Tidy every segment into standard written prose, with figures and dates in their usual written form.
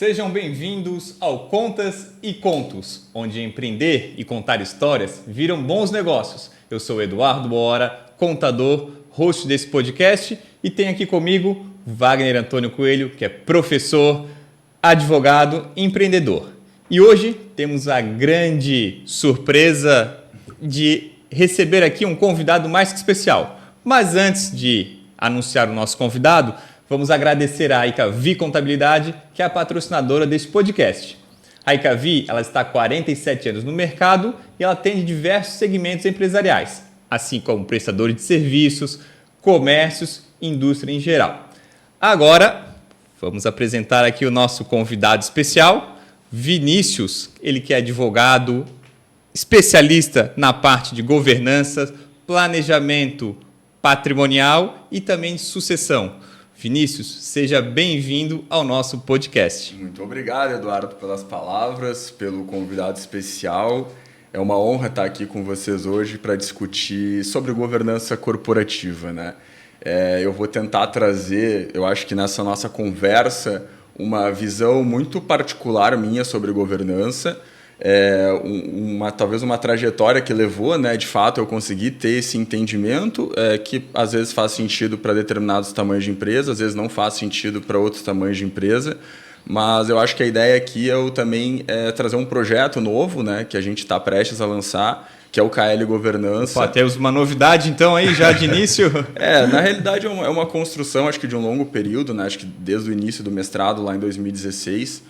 Sejam bem-vindos ao Contas e Contos, onde empreender e contar histórias viram bons negócios. Eu sou Eduardo Boora, contador, host desse podcast, e tenho aqui comigo Wagner Antônio Coelho, que é professor, advogado e empreendedor. E hoje temos a grande surpresa de receber aqui um convidado mais que especial. Mas antes de anunciar o nosso convidado, vamos agradecer a Icavi Contabilidade, que é a patrocinadora deste podcast. A Icavi, ela está há 47 anos no mercado e ela atende diversos segmentos empresariais, assim como prestadores de serviços, comércios e indústria em geral. Agora, vamos apresentar aqui o nosso convidado especial, Vinícius, ele que é advogado, especialista na parte de governança, planejamento patrimonial e também de sucessão. Vinícius, seja bem-vindo ao nosso podcast. Muito obrigado, Eduardo, pelas palavras, pelo convidado especial. É uma honra estar aqui com vocês hoje para discutir sobre governança corporativa, né? Eu vou tentar trazer, eu acho que nessa nossa conversa, uma visão muito particular minha sobre governança, talvez uma trajetória que levou, né, de fato, eu consegui ter esse entendimento que às vezes faz sentido para determinados tamanhos de empresa, às vezes não faz sentido para outros tamanhos de empresa, mas eu acho que a ideia aqui é eu também trazer um projeto novo, né, que a gente está prestes a lançar, que é o KL Governança. Temos uma novidade então aí já de início? Na realidade é uma construção, acho que de um longo período, né, acho que desde o início do mestrado lá em 2016,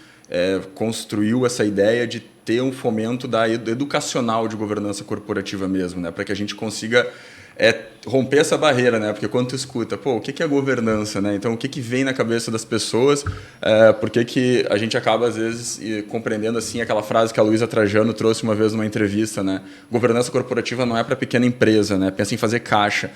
construiu essa ideia de ter um fomento educacional de governança corporativa mesmo, né? Para que a gente consiga romper essa barreira, né? Porque quando tu escuta, o que é governança, né? Então, o que vem na cabeça das pessoas? Por que a gente acaba, às vezes, compreendendo assim aquela frase que a Luísa Trajano trouxe uma vez numa entrevista, né? Governança corporativa não é para pequena empresa, né? Pensa em fazer caixa.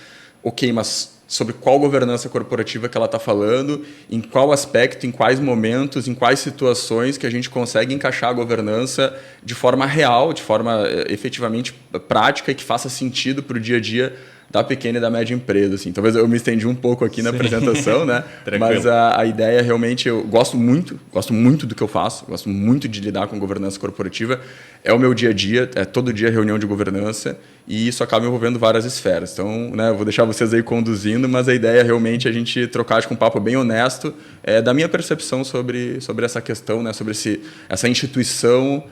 Ok, mas sobre qual governança corporativa que ela está falando, em qual aspecto, em quais momentos, em quais situações que a gente consegue encaixar a governança de forma real, de forma efetivamente prática e que faça sentido para o dia a dia da pequena e da média empresa. Assim. Talvez eu me estendi um pouco aqui na apresentação, né? Mas a ideia realmente, eu gosto muito do que eu faço, gosto muito de lidar com governança corporativa, é o meu dia a dia, é todo dia reunião de governança e isso acaba envolvendo várias esferas. Então, né, eu vou deixar vocês aí conduzindo, mas a ideia é realmente a gente trocar com um papo bem honesto da minha percepção sobre essa questão, né, sobre essa instituição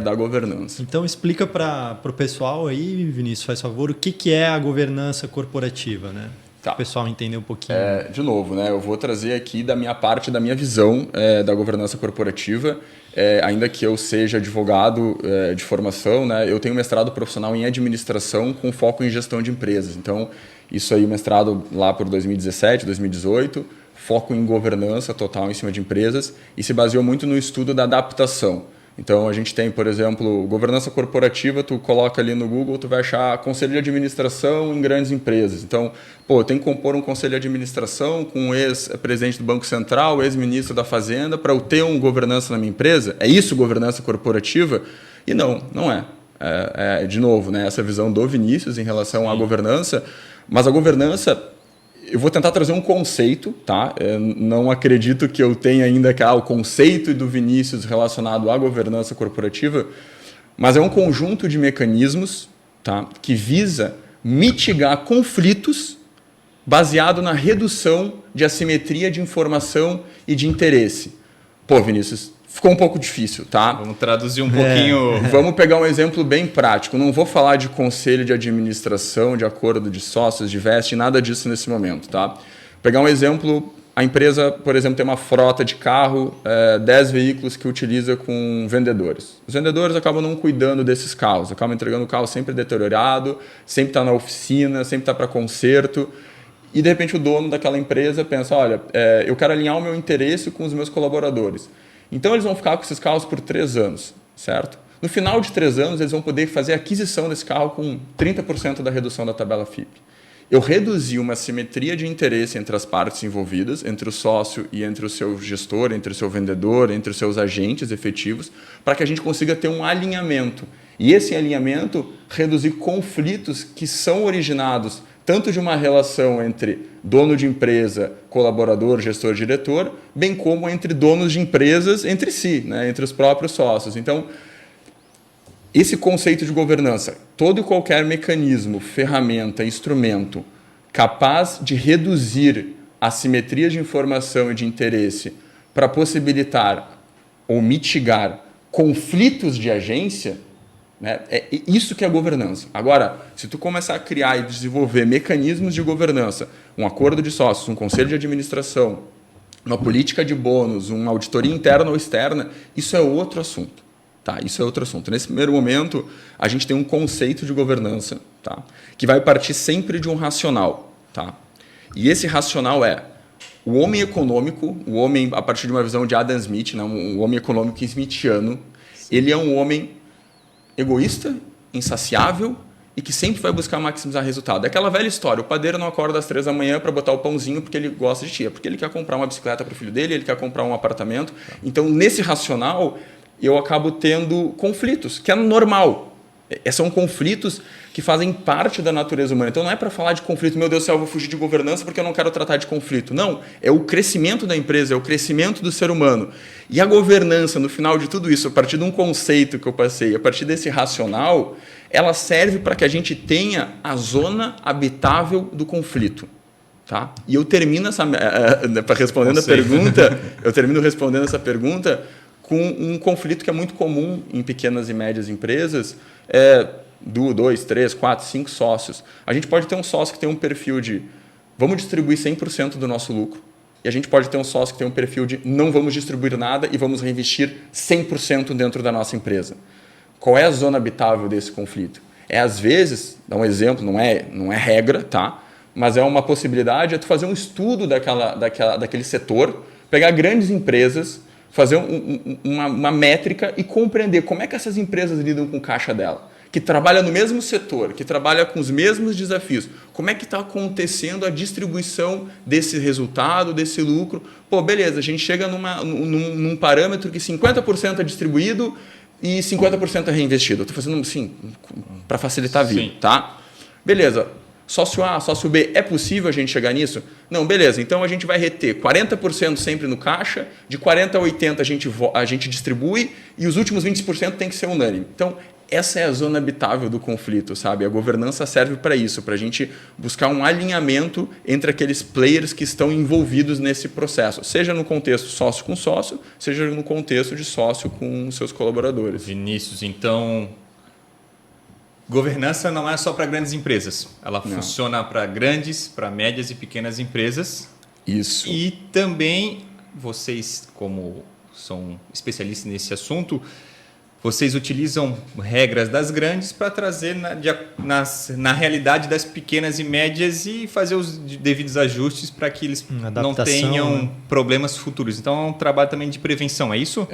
da governança. Então, explica para o pessoal aí, Vinícius, faz favor, o que é a governança corporativa, né? Tá. Para o pessoal entender um pouquinho. De novo, né, eu vou trazer aqui da minha visão da governança corporativa. Ainda que eu seja advogado de formação, né, eu tenho mestrado profissional em administração com foco em gestão de empresas. Então, isso aí, mestrado lá por 2017, 2018, foco em governança total em cima de empresas e se baseou muito no estudo da adaptação. Então, a gente tem, por exemplo, governança corporativa, tu coloca ali no Google, tu vai achar conselho de administração em grandes empresas. Então, tem que compor um conselho de administração com um ex-presidente do Banco Central, ex-ministro da Fazenda, para eu ter uma governança na minha empresa? É isso governança corporativa? E não é. De novo, né, essa visão do Vinícius em relação à governança, mas a governança... Eu vou tentar trazer um conceito, tá? Não acredito que eu tenha ainda o conceito do Vinícius relacionado à governança corporativa, mas é um conjunto de mecanismos, tá, que visa mitigar conflitos baseado na redução de assimetria de informação e de interesse. Vinícius, ficou um pouco difícil, tá? Vamos traduzir um pouquinho. Vamos pegar um exemplo bem prático. Não vou falar de conselho de administração, de acordo de sócios, de vesting, nada disso nesse momento, tá? Pegar um exemplo, a empresa, por exemplo, tem uma frota de carro, 10 veículos que utiliza com vendedores. Os vendedores acabam não cuidando desses carros, acabam entregando o carro sempre deteriorado, sempre está na oficina, sempre está para conserto. E, de repente, o dono daquela empresa pensa, olha, eu quero alinhar o meu interesse com os meus colaboradores. Então, eles vão ficar com esses carros por 3 anos, certo? No final de 3 anos, eles vão poder fazer a aquisição desse carro com 30% da redução da tabela FIP. Eu reduzi uma simetria de interesse entre as partes envolvidas, entre o sócio e entre o seu gestor, entre o seu vendedor, entre os seus agentes efetivos, para que a gente consiga ter um alinhamento. E esse alinhamento reduzir conflitos que são originados tanto de uma relação entre dono de empresa, colaborador, gestor, diretor, bem como entre donos de empresas entre si, né? Entre os próprios sócios. Então, esse conceito de governança, todo e qualquer mecanismo, ferramenta, instrumento capaz de reduzir assimetrias de informação e de interesse para possibilitar ou mitigar conflitos de agência, né, é isso que é governança. Agora, se tu começar a criar e desenvolver mecanismos de governança, um acordo de sócios, um conselho de administração, uma política de bônus, uma auditoria interna ou externa, isso é outro assunto. Tá, isso é outro assunto. Nesse primeiro momento, a gente tem um conceito de governança, tá, que vai partir sempre de um racional. Tá? E esse racional é o homem econômico, o homem, a partir de uma visão de Adam Smith, né, um homem econômico smithiano, ele é um homem egoísta, insaciável e que sempre vai buscar maximizar resultado. É aquela velha história, o padeiro não acorda às 3 da manhã para botar o pãozinho porque ele gosta de tia, porque ele quer comprar uma bicicleta para o filho dele, ele quer comprar um apartamento. Então, nesse racional, eu acabo tendo conflitos, que é normal. São conflitos que fazem parte da natureza humana. Então, não é para falar de conflito, meu Deus do céu, eu vou fugir de governança porque eu não quero tratar de conflito. Não, é o crescimento da empresa, é o crescimento do ser humano. E a governança, no final de tudo isso, a partir de um conceito que eu passei, a partir desse racional, ela serve para que a gente tenha a habitável do conflito. Tá? E eu termino respondendo essa pergunta com um conflito que é muito comum em pequenas e médias empresas, 2, 3, 4, 5 sócios. A gente pode ter um sócio que tem um perfil de vamos distribuir 100% do nosso lucro, e a gente pode ter um sócio que tem um perfil de não vamos distribuir nada e vamos reinvestir 100% dentro da nossa empresa. Qual é a zona habitável desse conflito? Às vezes, dá um exemplo, não é regra, tá? Mas é uma possibilidade, tu fazer um estudo daquele setor, pegar grandes empresas, fazer uma métrica e compreender como é que essas empresas lidam com o caixa dela, que trabalha no mesmo setor, que trabalha com os mesmos desafios. Como é que está acontecendo a distribuição desse resultado, desse lucro? Pô, beleza, a gente chega num parâmetro que 50% é distribuído e 50% é reinvestido. Estou fazendo assim, para facilitar a vida. Sim. Tá? Beleza. Sócio A, sócio B, é possível a gente chegar nisso? Não, beleza. Então, a gente vai reter 40% sempre no caixa, de 40% a 80% a gente distribui e os últimos 20% tem que ser unânime. Então, essa é a zona habitável do conflito, sabe? A governança serve para isso, para a gente buscar um alinhamento entre aqueles players que estão envolvidos nesse processo, seja no contexto sócio com sócio, seja no contexto de sócio com seus colaboradores. Vinícius, então, governança não é só para grandes empresas, ela funciona para grandes, para médias e pequenas empresas. Isso. E também vocês, como são especialistas nesse assunto, vocês utilizam regras das grandes para trazer na realidade das pequenas e médias e fazer os devidos ajustes para que eles não tenham problemas futuros. Então, é um trabalho também de prevenção, é isso?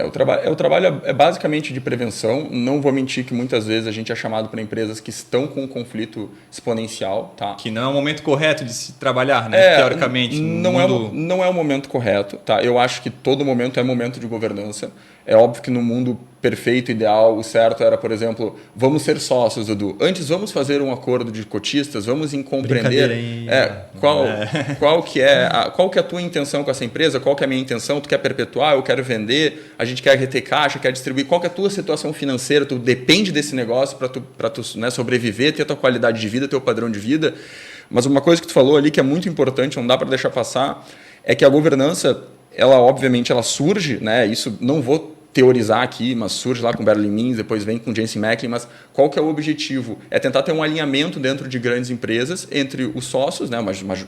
O trabalho é basicamente de prevenção. Não vou mentir que muitas vezes a gente é chamado para empresas que estão com um conflito exponencial. Tá? Que não é o momento correto de se trabalhar, né? Teoricamente. Não é o momento correto. Tá? Eu acho que todo momento é momento de governança. É óbvio que no mundo perfeito, ideal, o certo era, por exemplo, vamos ser sócios, Dudu. Antes, vamos fazer um acordo de cotistas, vamos compreender qual que é a tua intenção com essa empresa, qual que é a minha intenção, tu quer perpetuar, eu quero vender, a gente quer reter caixa, quer distribuir, qual que é a tua situação financeira, tu depende desse negócio para tu né, sobreviver, ter a tua qualidade de vida, teu padrão de vida. Mas uma coisa que tu falou ali que é muito importante, não dá para deixar passar, é que a governança, obviamente ela surge, né? Isso não vou teorizar aqui, mas surge lá com Berlin Mins, depois vem com Jensen Macklin, mas qual que é o objetivo? É tentar ter um alinhamento dentro de grandes empresas entre os sócios, né,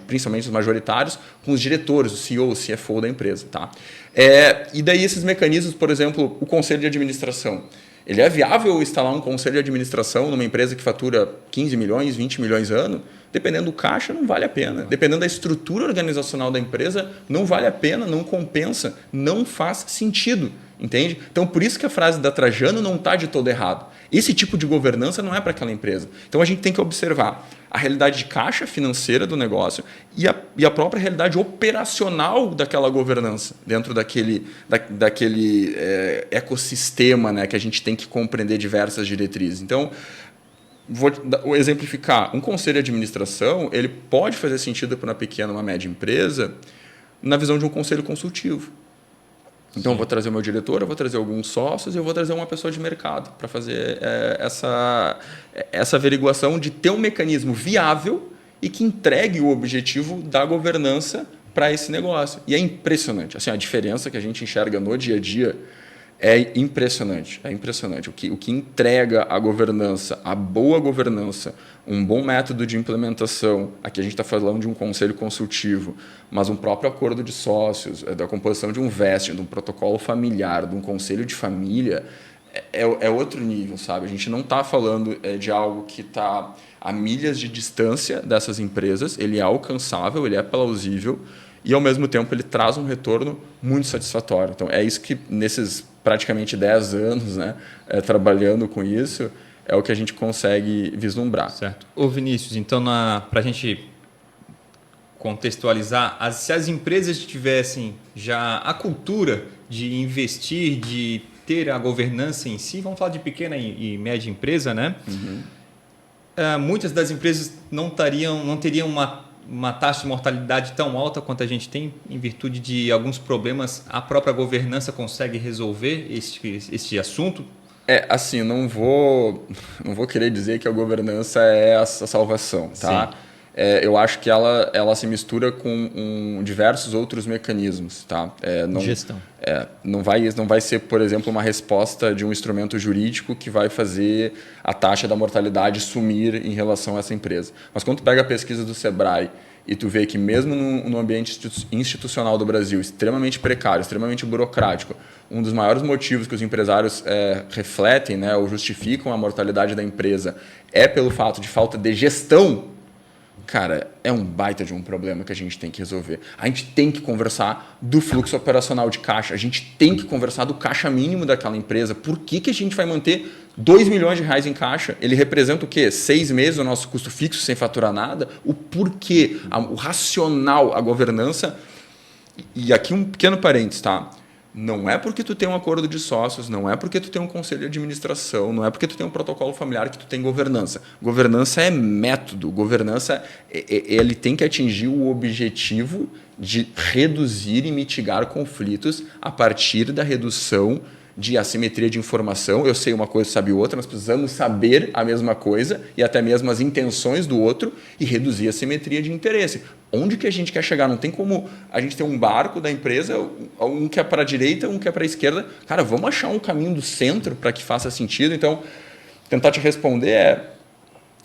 principalmente os majoritários, com os diretores, o CEO, o CFO da empresa. Tá? E daí esses mecanismos, por exemplo, o conselho de administração. Ele é viável instalar um conselho de administração numa empresa que fatura 15 milhões, 20 milhões ano? Dependendo do caixa, não vale a pena. Dependendo da estrutura organizacional da empresa, não vale a pena, não compensa, não faz sentido. Entende? Então, por isso que a frase da Trajano não está de todo errado. Esse tipo de governança não é para aquela empresa. Então, a gente tem que observar a realidade de caixa financeira do negócio e a própria realidade operacional daquela governança dentro daquele ecossistema, né, que a gente tem que compreender diversas diretrizes. Então, vou exemplificar. Um conselho de administração, ele pode fazer sentido para uma pequena, uma média empresa, na visão de um conselho consultivo. Então, eu vou trazer o meu diretor, eu vou trazer alguns sócios e eu vou trazer uma pessoa de mercado para fazer essa averiguação de ter um mecanismo viável e que entregue o objetivo da governança para esse negócio. E é impressionante. Assim, a diferença que a gente enxerga no dia a dia é impressionante. É impressionante. O que entrega a governança, a boa governança, um bom método de implementação. Aqui a gente está falando de um conselho consultivo, mas um próprio acordo de sócios, da composição de um vesting, de um protocolo familiar, de um conselho de família, é outro nível, sabe? A gente não está falando de algo que está a milhas de distância dessas empresas, ele é alcançável, ele é plausível e, ao mesmo tempo, ele traz um retorno muito satisfatório. Então, é isso que, nesses praticamente 10 anos, né, trabalhando com isso, é o que a gente consegue vislumbrar. Certo. Ô Vinícius, então, para a gente contextualizar, se as empresas tivessem já a cultura de investir, de ter a governança em si, vamos falar de pequena e média empresa, né? Uhum. Muitas das empresas não teriam uma taxa de mortalidade tão alta quanto a gente tem, em virtude de alguns problemas a própria governança consegue resolver este assunto? Assim, não vou querer dizer que a governança é a salvação, tá? Eu acho que ela se mistura com diversos outros mecanismos, tá? Gestão. Não vai ser, por exemplo, uma resposta de um instrumento jurídico que vai fazer a taxa da mortalidade sumir em relação a essa empresa. Mas quando tu pega a pesquisa do Sebrae e tu vê que mesmo no ambiente institucional do Brasil, extremamente precário, extremamente burocrático, um dos maiores motivos que os empresários refletem, né, ou justificam a mortalidade da empresa é pelo fato de falta de gestão. Cara, é um baita de um problema que a gente tem que resolver. A gente tem que conversar do fluxo operacional de caixa. A gente tem que conversar do caixa mínimo daquela empresa. Por que a gente vai manter 2 milhões de reais em caixa? Ele representa o quê? 6 meses do nosso custo fixo sem faturar nada? O porquê, o racional, a governança. E aqui um pequeno parênteses, tá? Não é porque tu tem um acordo de sócios, não é porque tu tem um conselho de administração, não é porque tu tem um protocolo familiar que tu tem governança. Governança é método, governança ele tem que atingir o objetivo de reduzir e mitigar conflitos a partir da redução de assimetria de informação. Eu sei uma coisa, sabe outra, nós precisamos saber a mesma coisa e até mesmo as intenções do outro e reduzir a assimetria de interesse. Onde que a gente quer chegar? Não tem como a gente ter um barco da empresa, um que é para a direita, um que é para a esquerda. Cara, vamos achar um caminho do centro para que faça sentido. Então, tentar te responder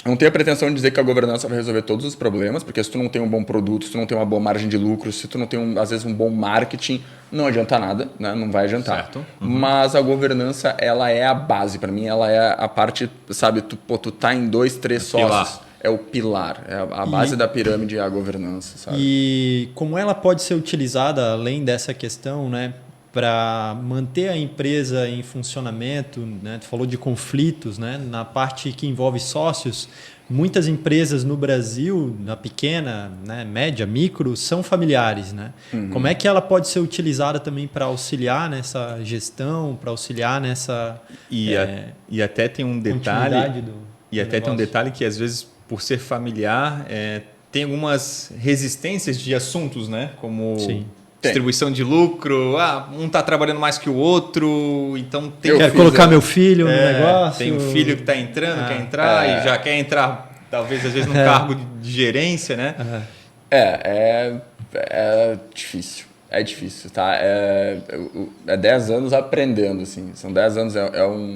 eu não tenho a pretensão de dizer que a governança vai resolver todos os problemas, porque se tu não tem um bom produto, se tu não tem uma boa margem de lucro, se tu não tem, às vezes, um bom marketing, não adianta nada, né? Não vai adiantar. Certo. Uhum. Mas a governança, ela é a base. Para mim, ela é a parte, sabe, tu tá em 2, 3 sócios. Pilar. É o pilar, é a base da pirâmide, é a governança, sabe? E como ela pode ser utilizada, além dessa questão, né, para manter a empresa em funcionamento, né? Tu falou de conflitos, né? Na parte que envolve sócios, muitas empresas no Brasil, na pequena, né, média, micro, são familiares, né? Uhum. Como é que ela pode ser utilizada também para auxiliar nessa gestão, para auxiliar nessa E até tem um detalhe tem um detalhe que às vezes, por ser familiar, tem algumas resistências de assuntos, né? Como Sim. distribuição de lucro, um está trabalhando mais que o outro, então tem Quero colocar meu filho no negócio. Tem um filho que está entrando, quer entrar e já quer entrar, talvez às vezes num cargo de gerência, né? É difícil. É difícil, tá? É 10 anos aprendendo, assim. São 10 anos,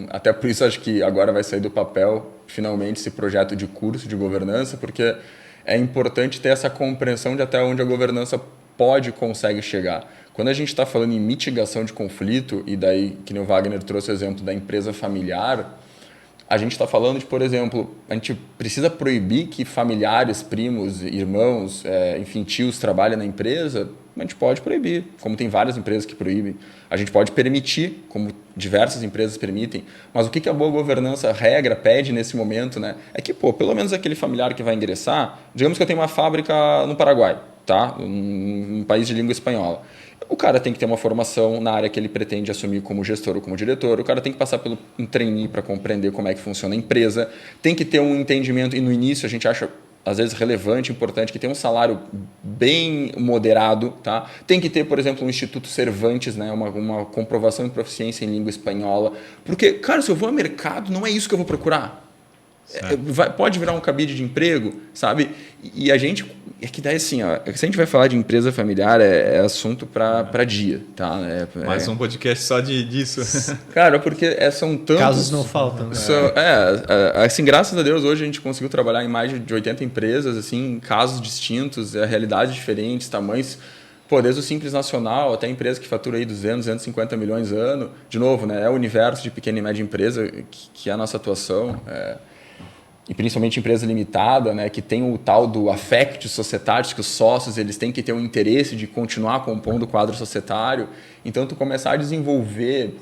até por isso acho que agora vai sair do papel, finalmente, esse projeto de curso de governança, porque é importante ter essa compreensão de até onde a governança pode e consegue chegar. Quando a gente está falando em mitigação de conflito, e daí, que nem o Wagner trouxe o exemplo da empresa familiar, a gente está falando de, por exemplo, a gente precisa proibir que familiares, primos, irmãos, enfim, tios trabalhem na empresa. A gente pode proibir, como tem várias empresas que proíbem. A gente pode permitir, como diversas empresas permitem. Mas o que a boa governança, regra, pede nesse momento, né? É que, pelo menos aquele familiar que vai ingressar, digamos que eu tenho uma fábrica no Paraguai, tá? Um país de língua espanhola. O cara tem que ter uma formação na área que ele pretende assumir como gestor ou como diretor, o cara tem que passar pelo um trainee para compreender como é que funciona a empresa, tem que ter um entendimento, e no início a gente acha às vezes relevante, importante, que tem um salário bem moderado, tá? Tem que ter, por exemplo, um Instituto Cervantes, né? uma comprovação de proficiência em língua espanhola, porque, cara, se eu vou ao mercado, não é isso que eu vou procurar. Pode virar um cabide de emprego, sabe? E a gente... É que daí assim, ó, se a gente vai falar de empresa familiar, é assunto para dia, tá? Mais um podcast só disso. Cara, porque são tantos... Casos não faltam. Né? Assim, graças a Deus, hoje a gente conseguiu trabalhar em mais de 80 empresas, assim, casos distintos, realidades diferentes, tamanhos... Pô, desde o Simples Nacional até a empresa que fatura aí 200, 250 milhões ano. De novo, né? É o universo de pequena e média empresa que é a nossa atuação. E principalmente empresa limitada, né, que tem o tal do affect societário, que os sócios eles têm que ter um interesse de continuar compondo o quadro societário. Então, tu começar a desenvolver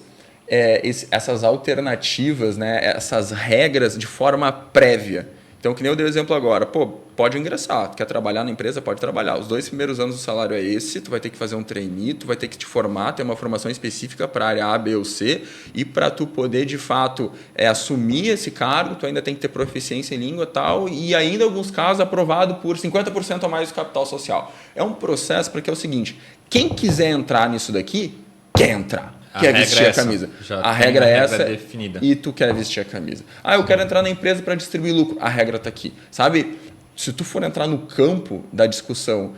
essas alternativas, né, essas regras de forma prévia. Então, que nem eu dei o exemplo agora, pô, pode ingressar, tu quer trabalhar na empresa, pode trabalhar. Os 2 primeiros anos do salário é esse, tu vai ter que fazer um trainee, tu vai ter que te formar, ter uma formação específica para a área A, B ou C, e para tu poder, de fato, assumir esse cargo, tu ainda tem que ter proficiência em língua e tal, e ainda, em alguns casos, aprovado por 50% a mais do capital social. É um processo porque é o seguinte, quem quiser entrar nisso daqui, quer entrar. Quer vestir a camisa. A regra é essa definida. E tu quer vestir a camisa. Eu quero entrar na empresa para distribuir lucro. A regra está aqui. Sabe, se tu for entrar no campo da discussão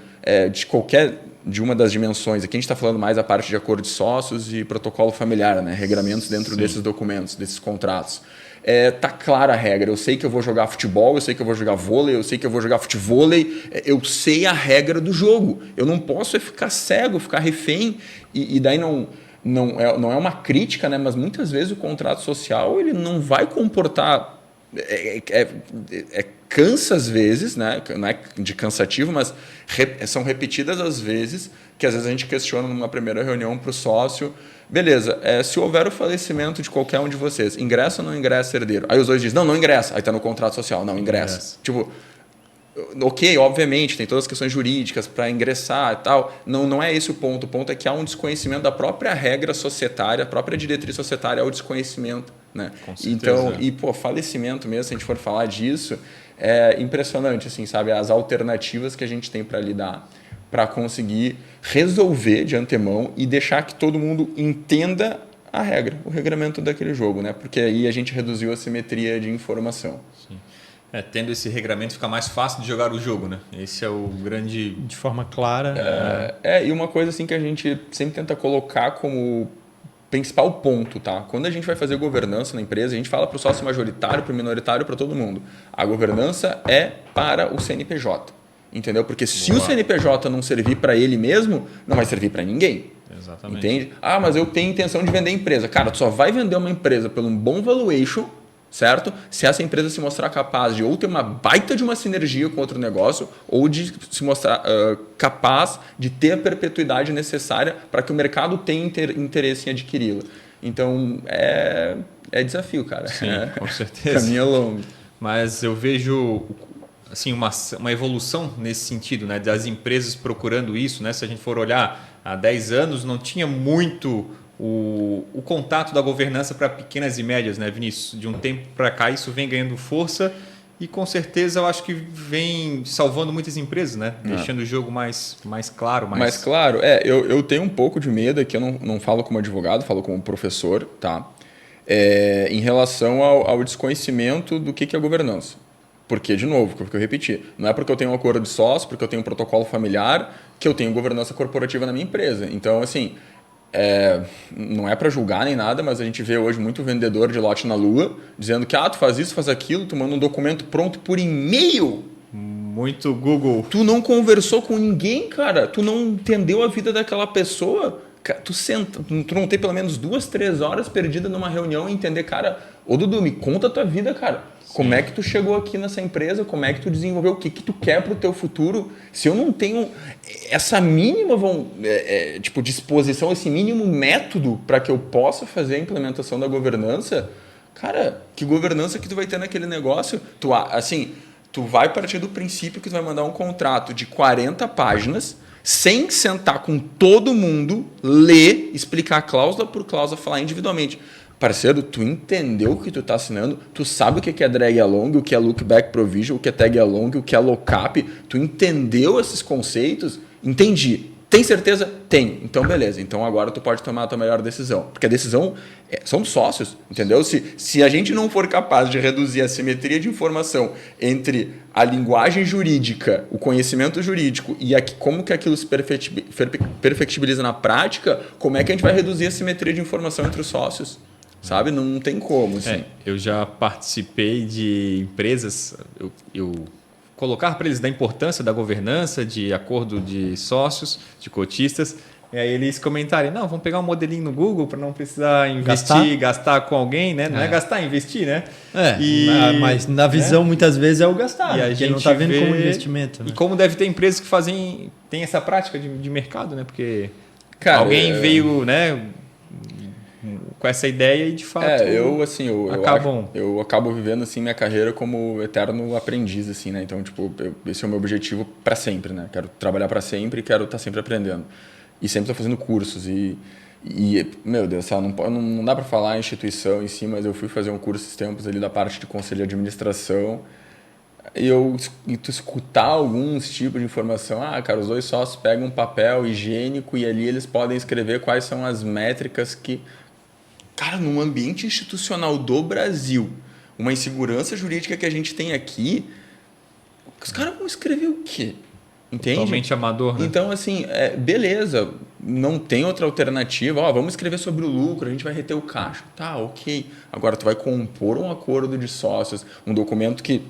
de uma das dimensões, aqui a gente está falando mais a parte de acordo de sócios e protocolo familiar, né? Regramentos dentro desses documentos, desses contratos. Tá clara a regra. Eu sei que eu vou jogar futebol, eu sei que eu vou jogar vôlei, eu sei que eu vou jogar futevôlei, eu sei a regra do jogo. Eu não posso ficar cego, ficar refém e daí não é uma crítica, né? Mas muitas vezes o contrato social ele não vai comportar... cansa às vezes, né? Não é de cansativo, mas são repetidas as vezes que às vezes a gente questiona numa primeira reunião para o sócio, beleza, se houver o falecimento de qualquer um de vocês, ingressa ou não ingressa herdeiro? Aí os dois dizem, não ingressa. Aí está no contrato social, não ingressa. Tipo... Ok, obviamente, tem todas as questões jurídicas para ingressar e tal. Não é esse o ponto. O ponto é que há um desconhecimento da própria regra societária, a própria diretriz societária é o desconhecimento. Né? Com certeza. Então, falecimento mesmo, se a gente for falar disso, é impressionante, assim, sabe? As alternativas que a gente tem para lidar, para conseguir resolver de antemão e deixar que todo mundo entenda a regra, o regramento daquele jogo, né? Porque aí a gente reduziu a simetria de informação. Sim. Tendo esse regramento fica mais fácil de jogar o jogo, né? Esse é o grande... De forma clara. E uma coisa assim que a gente sempre tenta colocar como principal ponto, tá? Quando a gente vai fazer governança na empresa, a gente fala para o sócio majoritário, para o minoritário, para todo mundo. A governança é para o CNPJ, entendeu? Porque se o CNPJ não servir para ele mesmo, não vai servir para ninguém. Exatamente. Entende? Mas eu tenho intenção de vender a empresa. Cara, tu só vai vender uma empresa pelo um bom valuation, certo? Se essa empresa se mostrar capaz de ou ter uma baita de uma sinergia com outro negócio ou de se mostrar capaz de ter a perpetuidade necessária para que o mercado tenha interesse em adquiri-la. Então, é desafio, cara. Sim, com certeza. Caminho é longo. Mas eu vejo assim, uma evolução nesse sentido, né? Das empresas procurando isso. Né? Se a gente for olhar há 10 anos, não tinha muito... O contato da governança para pequenas e médias, né, Vinícius? De um tempo para cá isso vem ganhando força e com certeza eu acho que vem salvando muitas empresas, né? Deixando o jogo mais claro. Mais claro, eu tenho um pouco de medo aqui, eu não falo como advogado, falo como professor, tá? Em relação ao desconhecimento do que é governança. Porque, de novo, que eu repeti, não é porque eu tenho um acordo de sócio, porque eu tenho um protocolo familiar, que eu tenho governança corporativa na minha empresa. Então, assim... não é para julgar nem nada, mas a gente vê hoje muito vendedor de lote na lua dizendo que tu faz isso, faz aquilo, tu manda um documento pronto por e-mail. Muito Google. Tu não conversou com ninguém, cara. Tu não entendeu a vida daquela pessoa. Tu não tem pelo menos 2, 3 horas perdidas numa reunião e entender, cara, ô Dudu, me conta a tua vida, cara. Sim. Como é que tu chegou aqui nessa empresa? Como é que tu desenvolveu? O que tu quer pro teu futuro? Se eu não tenho essa mínima disposição, esse mínimo método para que eu possa fazer a implementação da governança, cara, que governança que tu vai ter naquele negócio? Tu vai partir do princípio que tu vai mandar um contrato de 40 páginas sem sentar com todo mundo, ler, explicar cláusula por cláusula, falar individualmente. Parceiro, tu entendeu o que tu tá assinando? Tu sabe o que é drag along, o que é look back provision, o que é tag along, o que é lockup? Tu entendeu esses conceitos? Entendi. Tem certeza? Tem. Então, beleza. Então, agora tu pode tomar a tua melhor decisão. Porque a decisão somos sócios, entendeu? Se a gente não for capaz de reduzir a simetria de informação entre a linguagem jurídica, o conhecimento jurídico e como que aquilo se perfectibiliza na prática, como é que a gente vai reduzir a simetria de informação entre os sócios? Sabe? Não tem como. Assim. Eu já participei de empresas, eu colocar para eles da importância da governança, de acordo de sócios, de cotistas, e aí eles comentarem, não, vamos pegar um modelinho no Google para não precisar investir, gastar com alguém, né? Não é gastar, é investir, né? Mas na visão muitas vezes é o gastar, e a gente não está vendo como investimento. Né? E como deve ter empresas que tem essa prática de mercado, né? Porque Cara, veio, né? Com essa ideia e de fato eu acabo vivendo assim minha carreira como eterno aprendiz assim, né? Então, tipo, esse é o meu objetivo para sempre, né? Quero trabalhar para sempre e quero estar sempre aprendendo. E sempre estou fazendo cursos e meu Deus, sabe? Não dá para falar em instituição em si, mas eu fui fazer um curso esses tempos ali da parte de conselho de administração e tu escutar alguns tipos de informação, cara, os dois sócios pegam um papel higiênico e ali eles podem escrever quais são as métricas que... Cara, num ambiente institucional do Brasil, uma insegurança jurídica que a gente tem aqui, os caras vão escrever o quê? Entende? Totalmente amador, né? Então, assim, beleza, não tem outra alternativa. Vamos escrever sobre o lucro, a gente vai reter o caixa. Tá, ok. Agora, tu vai compor um acordo de sócios, um documento que,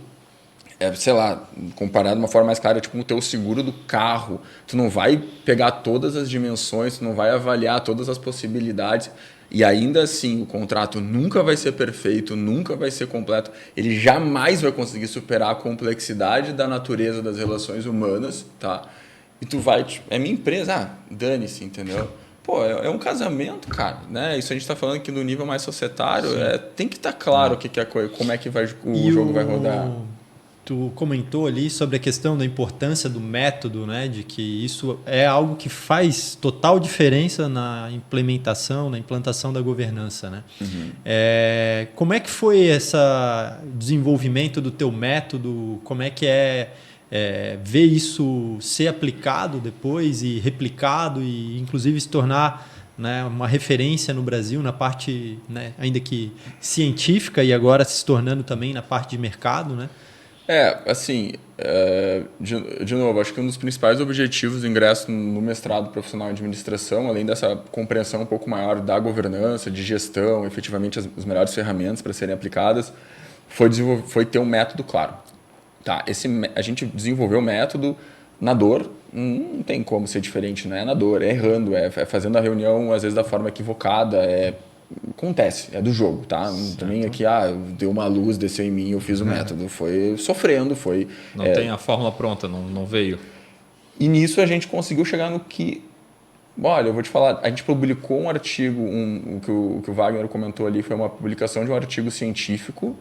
sei lá, comparado de uma forma mais clara, tipo o teu seguro do carro. Tu não vai pegar todas as dimensões, tu não vai avaliar todas as possibilidades. E ainda assim, o contrato nunca vai ser perfeito, nunca vai ser completo. Ele jamais vai conseguir superar a complexidade da natureza das relações humanas, tá? E tu vai, tipo, é minha empresa, dane-se, entendeu? Pô, é um casamento, cara, né? Isso a gente está falando aqui no nível mais societário, tem que estar claro o que é como é que o jogo vai rodar. Tu comentou ali sobre a questão da importância do método, né? De que isso é algo que faz total diferença na implementação, na implantação da governança, né? Uhum. Como é que foi esse desenvolvimento do teu método? Como é que ver isso ser aplicado depois e replicado e inclusive se tornar, né, uma referência no Brasil na parte, né, ainda que científica e agora se tornando também na parte de mercado, né? De novo, acho que um dos principais objetivos do ingresso no mestrado profissional em administração, além dessa compreensão um pouco maior da governança, de gestão, efetivamente as melhores ferramentas para serem aplicadas, foi ter um método claro. Tá, a gente desenvolveu o método na dor, não tem como ser diferente, né? É na dor, é errando, é fazendo a reunião às vezes da forma equivocada, acontece, é do jogo, tá? Certo. Também aqui, deu uma luz, desceu em mim, eu fiz o método. Foi sofrendo, foi... Não tem a fórmula pronta, não veio. E nisso a gente conseguiu chegar no que... Olha, eu vou te falar, a gente publicou um artigo, o que o Wagner comentou ali, foi uma publicação de um artigo científico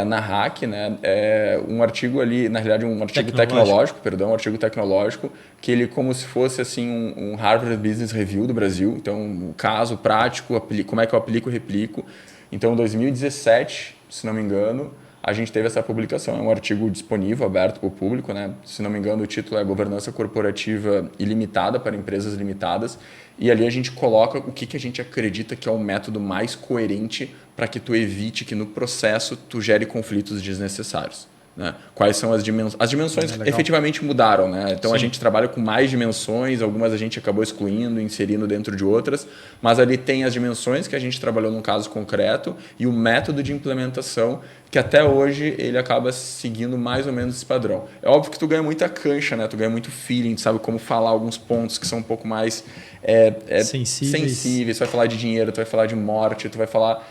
na RAC, né? Um artigo ali, na realidade um artigo tecnológico, que ele como se fosse assim um Harvard Business Review do Brasil. Então, o caso prático, como é que eu aplico e replico. Então, em 2017, se não me engano, a gente teve essa publicação. É um artigo disponível, aberto para o público, né? Se não me engano, o título é Governança Corporativa Ilimitada para Empresas Limitadas. E ali a gente coloca o que a gente acredita que é o método mais coerente para que tu evite que no processo tu gere conflitos desnecessários. Né? Quais são as dimensões? As dimensões efetivamente mudaram, né? Então, sim, a gente trabalha com mais dimensões, algumas a gente acabou excluindo, inserindo dentro de outras, mas ali tem as dimensões que a gente trabalhou num caso concreto e o método de implementação que até hoje ele acaba seguindo mais ou menos esse padrão. É óbvio que tu ganha muita cancha, né? Tu ganha muito feeling, tu sabe como falar alguns pontos que são um pouco mais sensíveis. Tu vai falar de dinheiro, tu vai falar de morte, tu vai falar...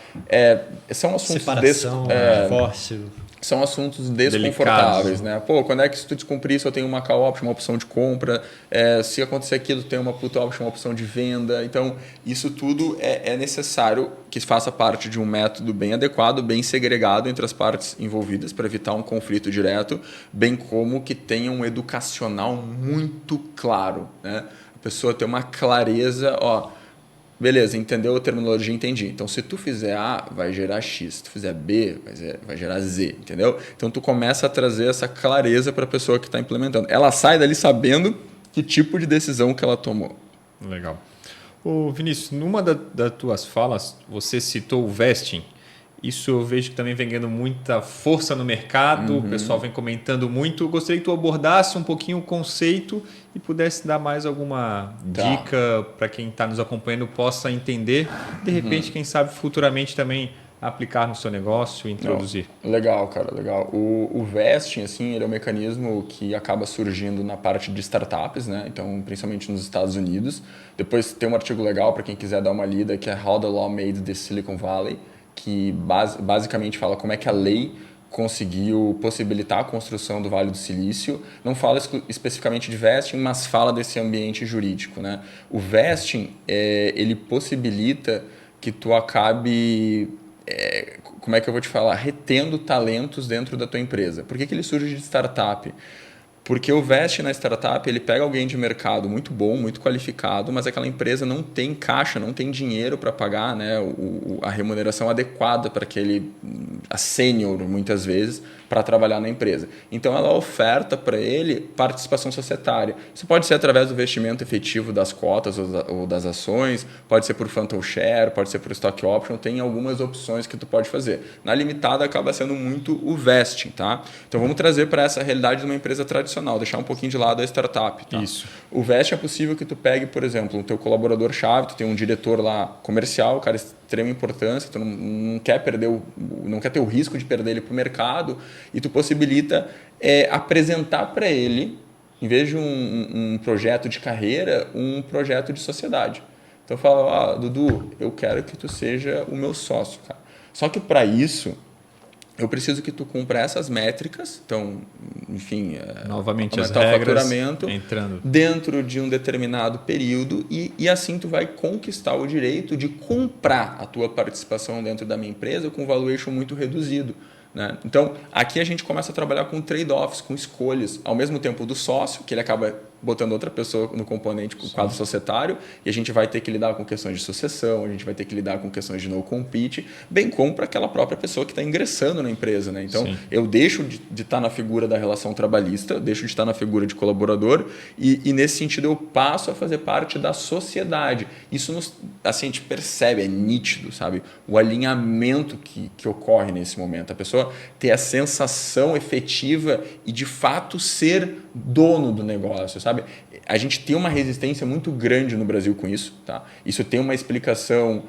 são assuntos... Separação, divórcio... são assuntos desconfortáveis, né? Pô, quando é que se tu descumprir, eu tenho uma call option, uma opção de compra, se acontecer aquilo, tem uma put option, uma opção de venda. Então, isso tudo é necessário que faça parte de um método bem adequado, bem segregado entre as partes envolvidas para evitar um conflito direto, bem como que tenha um educacional muito claro, né? A pessoa ter uma clareza, beleza, entendeu a terminologia, entendi. Então, se tu fizer A, vai gerar X. Se tu fizer B, vai gerar Z, entendeu? Então, tu começa a trazer essa clareza para a pessoa que está implementando. Ela sai dali sabendo que tipo de decisão que ela tomou. Legal. Ô, Vinícius, numa das tuas falas, você citou o vesting. Isso eu vejo que também vem ganhando muita força no mercado, o pessoal vem comentando muito. Eu gostaria que tu abordasse um pouquinho o conceito e pudesse dar mais alguma dica para quem está nos acompanhando possa entender. De repente, quem sabe futuramente também aplicar no seu negócio e introduzir. Legal, cara, legal. O vesting, assim, ele é um mecanismo que acaba surgindo na parte de startups, né? Então, principalmente nos Estados Unidos. Depois tem um artigo legal para quem quiser dar uma lida, que é How the Law Made the Silicon Valley, que basicamente fala como é que a lei conseguiu possibilitar a construção do Vale do Silício. Não fala especificamente de vesting, mas fala desse ambiente jurídico, né? O vesting, ele possibilita que tu acabe, como é que eu vou te falar, retendo talentos dentro da tua empresa. Por que ele surge de startup? Porque o vesting na startup, ele pega alguém de mercado muito bom, muito qualificado, mas aquela empresa não tem caixa, não tem dinheiro para pagar, né, a remuneração adequada para aquele, a sênior, muitas vezes, para trabalhar na empresa. Então, ela oferta para ele participação societária. Isso pode ser através do investimento efetivo das cotas ou das ações, pode ser por phantom share, pode ser por stock option, tem algumas opções que tu pode fazer. Na limitada, acaba sendo muito o vesting, tá? Então, vamos trazer para essa realidade de uma empresa tradicional, deixar um pouquinho de lado a startup, tá? Isso. O vesting é possível que tu pegue, por exemplo, o teu colaborador-chave, tu tem um diretor lá comercial, cara de extrema importância, tu não quer perder não quer ter o risco de perder ele para o mercado, e tu possibilita apresentar para ele, em vez de um projeto de carreira, um projeto de sociedade. Então fala, Dudu, eu quero que tu seja o meu sócio, cara. Só que para isso, eu preciso que tu cumpra essas métricas, então, enfim, novamente as aumentar regras, o faturamento entrando dentro de um determinado período e assim tu vai conquistar o direito de comprar a tua participação dentro da minha empresa com um valuation muito reduzido, né? Então, aqui a gente começa a trabalhar com trade-offs, com escolhas, ao mesmo tempo do sócio, que ele acaba botando outra pessoa no componente, com o quadro societário, e a gente vai ter que lidar com questões de sucessão, a gente vai ter que lidar com questões de no compete, bem como para aquela própria pessoa que está ingressando na empresa, né? Então, eu deixo de estar na figura da relação trabalhista, deixo de estar na figura de colaborador e nesse sentido eu passo a fazer parte da sociedade. Isso assim, a gente percebe, é nítido, sabe? O alinhamento que ocorre nesse momento. A pessoa ter a sensação efetiva e de fato ser dono do negócio, sabe? A gente tem uma resistência muito grande no Brasil com isso, tá? Isso tem uma explicação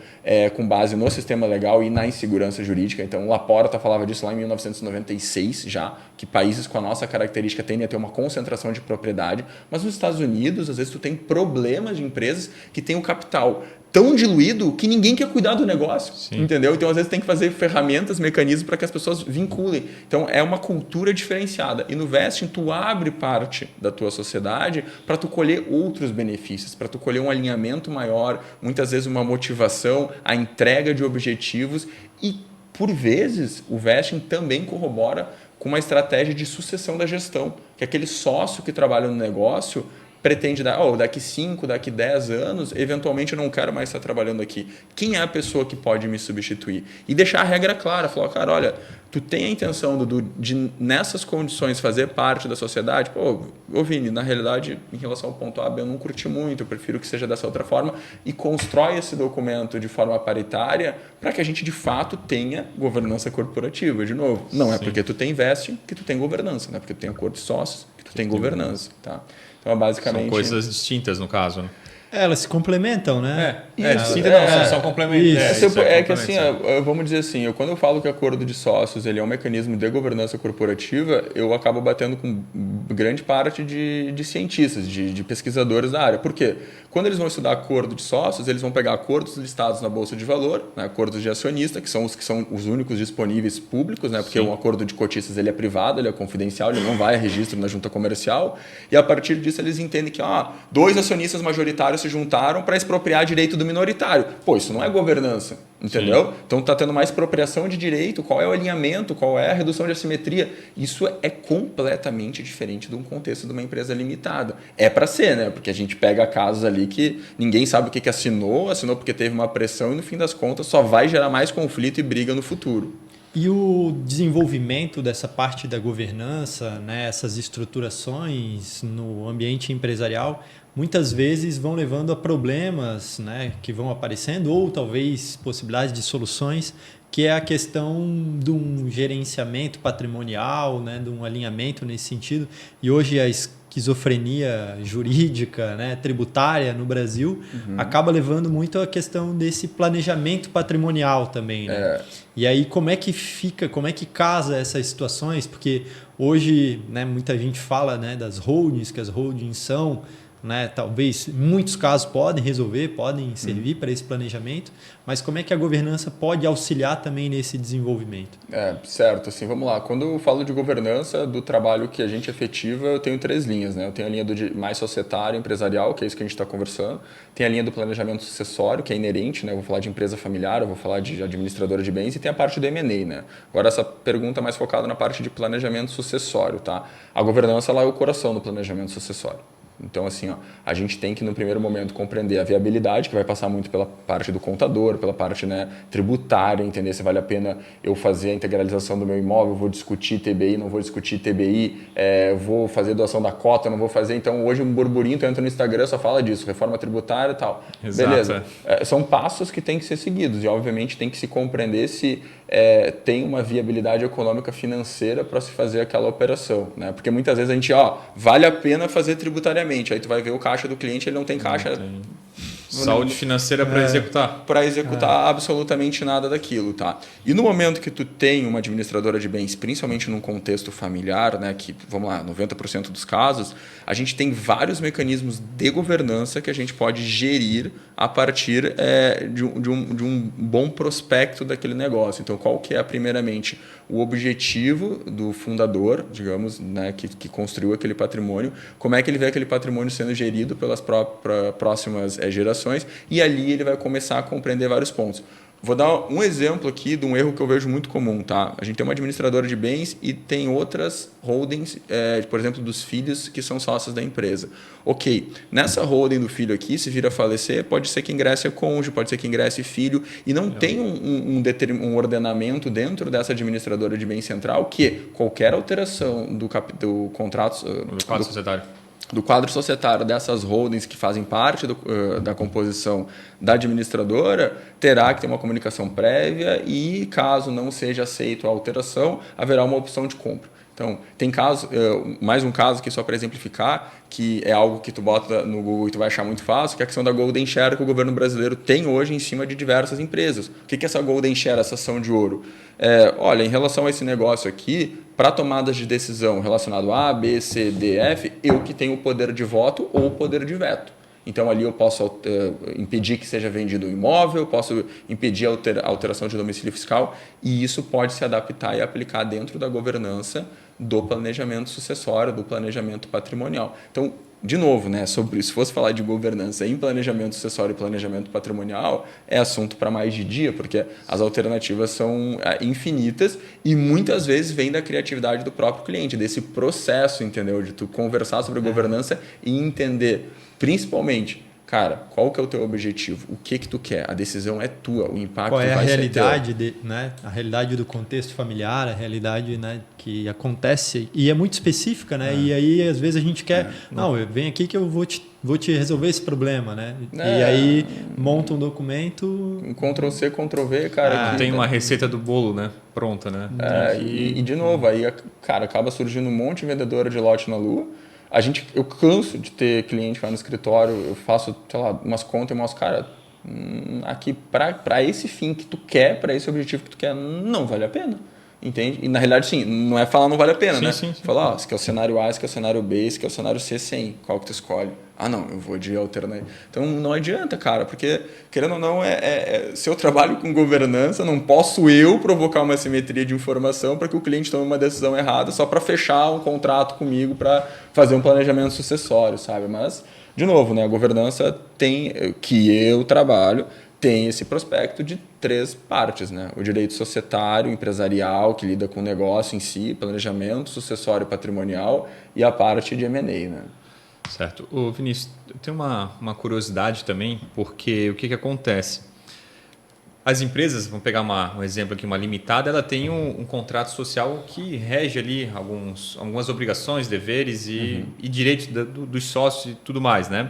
com base no sistema legal e na insegurança jurídica. Então, o Laporta falava disso lá em 1996 já, que países com a nossa característica tendem a ter uma concentração de propriedade, mas nos Estados Unidos, às vezes, tu tem problemas de empresas que têm o capital tão diluído que ninguém quer cuidar do negócio, entendeu? Então, às vezes, tem que fazer ferramentas, mecanismos para que as pessoas vinculem. Então, é uma cultura diferenciada. E no vesting, tu abre parte da tua sociedade para tu colher outros benefícios, para tu colher um alinhamento maior, muitas vezes uma motivação, a entrega de objetivos e, por vezes, o vesting também corrobora com uma estratégia de sucessão da gestão, que aquele sócio que trabalha no negócio pretende dar, daqui 5, daqui 10 anos, eventualmente eu não quero mais estar trabalhando aqui. Quem é a pessoa que pode me substituir? E deixar a regra clara, falar, cara, olha, tu tem a intenção, Dudu, de nessas condições fazer parte da sociedade? Vini, na realidade, em relação ao ponto A, eu não curti muito, eu prefiro que seja dessa outra forma, e constrói esse documento de forma paritária para que a gente, de fato, tenha governança corporativa, de novo. Não é porque tu tem vesting que tu tem governança, não é porque tu tem acordo de sócios que tu tem governança, tá? Então, basicamente, são coisas distintas no caso, né? Elas se complementam, né? Só complementam. Isso. É que assim, vamos dizer assim, quando eu falo que acordo de sócios ele é um mecanismo de governança corporativa, eu acabo batendo com grande parte de cientistas, de pesquisadores da área. Por quê? Quando eles vão estudar acordo de sócios, eles vão pegar acordos listados na Bolsa de Valor, né, acordos de acionista, que são os únicos disponíveis públicos, né, porque um acordo de cotistas ele é privado, ele é confidencial, ele não vai a registro na junta comercial, e a partir disso eles entendem que 2 acionistas majoritários se juntaram para expropriar direito do minoritário. Pô, isso não é governança, entendeu? Sim. Então está tendo mais expropriação de direito, qual é o alinhamento, qual é a redução de assimetria. Isso é completamente diferente de um contexto de uma empresa limitada. É para ser, né? Porque a gente pega casos ali que ninguém sabe o que assinou porque teve uma pressão e no fim das contas só vai gerar mais conflito e briga no futuro. E o desenvolvimento dessa parte da governança, né, essas estruturações no ambiente empresarial, muitas vezes vão levando a problemas, né, que vão aparecendo ou talvez possibilidades de soluções, que é a questão de um gerenciamento patrimonial, né, de um alinhamento nesse sentido. E hoje a esquizofrenia jurídica, né, tributária no Brasil acaba levando muito a questão desse planejamento patrimonial também, né? E aí como é que casa essas situações? Porque hoje, né, muita gente fala, né, das holdings, que as holdings são, né, talvez em muitos casos podem servir para esse planejamento, mas como é que a governança pode auxiliar também nesse desenvolvimento? Certo, assim, vamos lá. Quando eu falo de governança do trabalho que a gente efetiva, eu tenho 3 linhas, né? Eu tenho a linha do mais societário, empresarial, que é isso que a gente está conversando. Tem a linha do planejamento sucessório, que é inerente, né? Eu vou falar de empresa familiar, eu vou falar de administradora de bens, e tem a parte do M&A, né? Agora essa pergunta é mais focada na parte de planejamento sucessório, tá? A governança lá é o coração do planejamento sucessório. Então, assim, a gente tem que, no primeiro momento, compreender a viabilidade, que vai passar muito pela parte do contador, pela parte, né, tributária, entender se vale a pena eu fazer a integralização do meu imóvel, vou discutir TBI, não vou discutir TBI, vou fazer doação da cota, não vou fazer. Então, hoje, um burburinho, tu entra no Instagram, só fala disso, reforma tributária e tal. Exato. Beleza. São passos que têm que ser seguidos e, obviamente, tem que se compreender se tem uma viabilidade econômica financeira para se fazer aquela operação, né? Porque muitas vezes a gente, vale a pena fazer tributariamente. Aí tu vai ver o caixa do cliente, ele não tem caixa. Saúde financeira para executar. Para executar absolutamente nada daquilo, tá? E no momento que tu tem uma administradora de bens, principalmente num contexto familiar, né, que, vamos lá, 90% dos casos, a gente tem vários mecanismos de governança que a gente pode gerir a partir de um bom prospecto daquele negócio. Então, qual que é, primeiramente, o objetivo do fundador, digamos, né, que construiu aquele patrimônio, como é que ele vê aquele patrimônio sendo gerido pelas próximas gerações, e ali ele vai começar a compreender vários pontos. Vou dar um exemplo aqui de um erro que eu vejo muito comum, tá? A gente tem uma administradora de bens e tem outras holdings, por exemplo, dos filhos que são sócios da empresa. Ok, nessa holding do filho aqui, se vir a falecer, pode ser que ingresse cônjuge, pode ser que ingresse filho, e não tem um ordenamento dentro dessa administradora de bens central que qualquer alteração do contrato... Do quadro societário. Do quadro societário dessas holdings que fazem parte da composição da administradora, terá que ter uma comunicação prévia e, caso não seja aceito a alteração, haverá uma opção de compra. Então, tem caso, mais um caso aqui só para exemplificar, que é algo que tu bota no Google e tu vai achar muito fácil, que é a questão da Golden Share que o governo brasileiro tem hoje em cima de diversas empresas. O que é essa Golden Share, essa ação de ouro? Olha, em relação a esse negócio aqui, para tomadas de decisão relacionado a B, C, D, F, eu que tenho o poder de voto ou o poder de veto. Então, ali eu posso impedir que seja vendido o imóvel, posso impedir a alteração de domicílio fiscal, e isso pode se adaptar e aplicar dentro da governança do planejamento sucessório, do planejamento patrimonial. Então, de novo, né, se fosse falar de governança em planejamento sucessório e planejamento patrimonial, é assunto para mais de dia, porque as alternativas são infinitas e muitas vezes vem da criatividade do próprio cliente, desse processo, entendeu? De tu conversar sobre governança e entender, principalmente, cara, qual que é o teu objetivo? O que tu quer? A decisão é tua, o impacto vai ser teu. Qual é a realidade, né? A realidade do contexto familiar, a realidade, né, que acontece e é muito específica, né? E aí às vezes a gente quer, eu venho aqui que eu vou te resolver esse problema, né? E aí monta um documento, um Ctrl+C, Ctrl+V, cara. Tem uma receita do bolo, né? Pronta, né? E de novo, aí, cara, acaba surgindo um monte de vendedora de lote na lua. Eu canso de ter cliente que vai no escritório, eu faço, sei lá, umas contas e mostro, cara, aqui para esse fim que tu quer, para esse objetivo que tu quer, não vale a pena. Entende? E na realidade, sim, não é falar não vale a pena, sim, né? Sim. Falar, esse aqui é o cenário A, esse aqui é o cenário B, esse aqui é o cenário C, 100. Qual que tu escolhe? Ah, não, eu vou de alternativa. Então, não adianta, cara, porque, querendo ou não, se eu trabalho com governança, não posso eu provocar uma assimetria de informação para que o cliente tome uma decisão errada só para fechar um contrato comigo para fazer um planejamento sucessório, sabe? Mas, de novo, né, a governança que eu trabalho, tem esse prospecto de 3 partes, né? O direito societário, empresarial, que lida com o negócio em si, planejamento, sucessório patrimonial, e a parte de M&A, né? Certo. Ô, Vinícius, eu tenho uma curiosidade também, porque o que acontece? As empresas, vamos pegar um exemplo aqui, uma limitada, ela tem um contrato social que rege ali algumas obrigações, deveres e direitos dos sócios e tudo mais, né?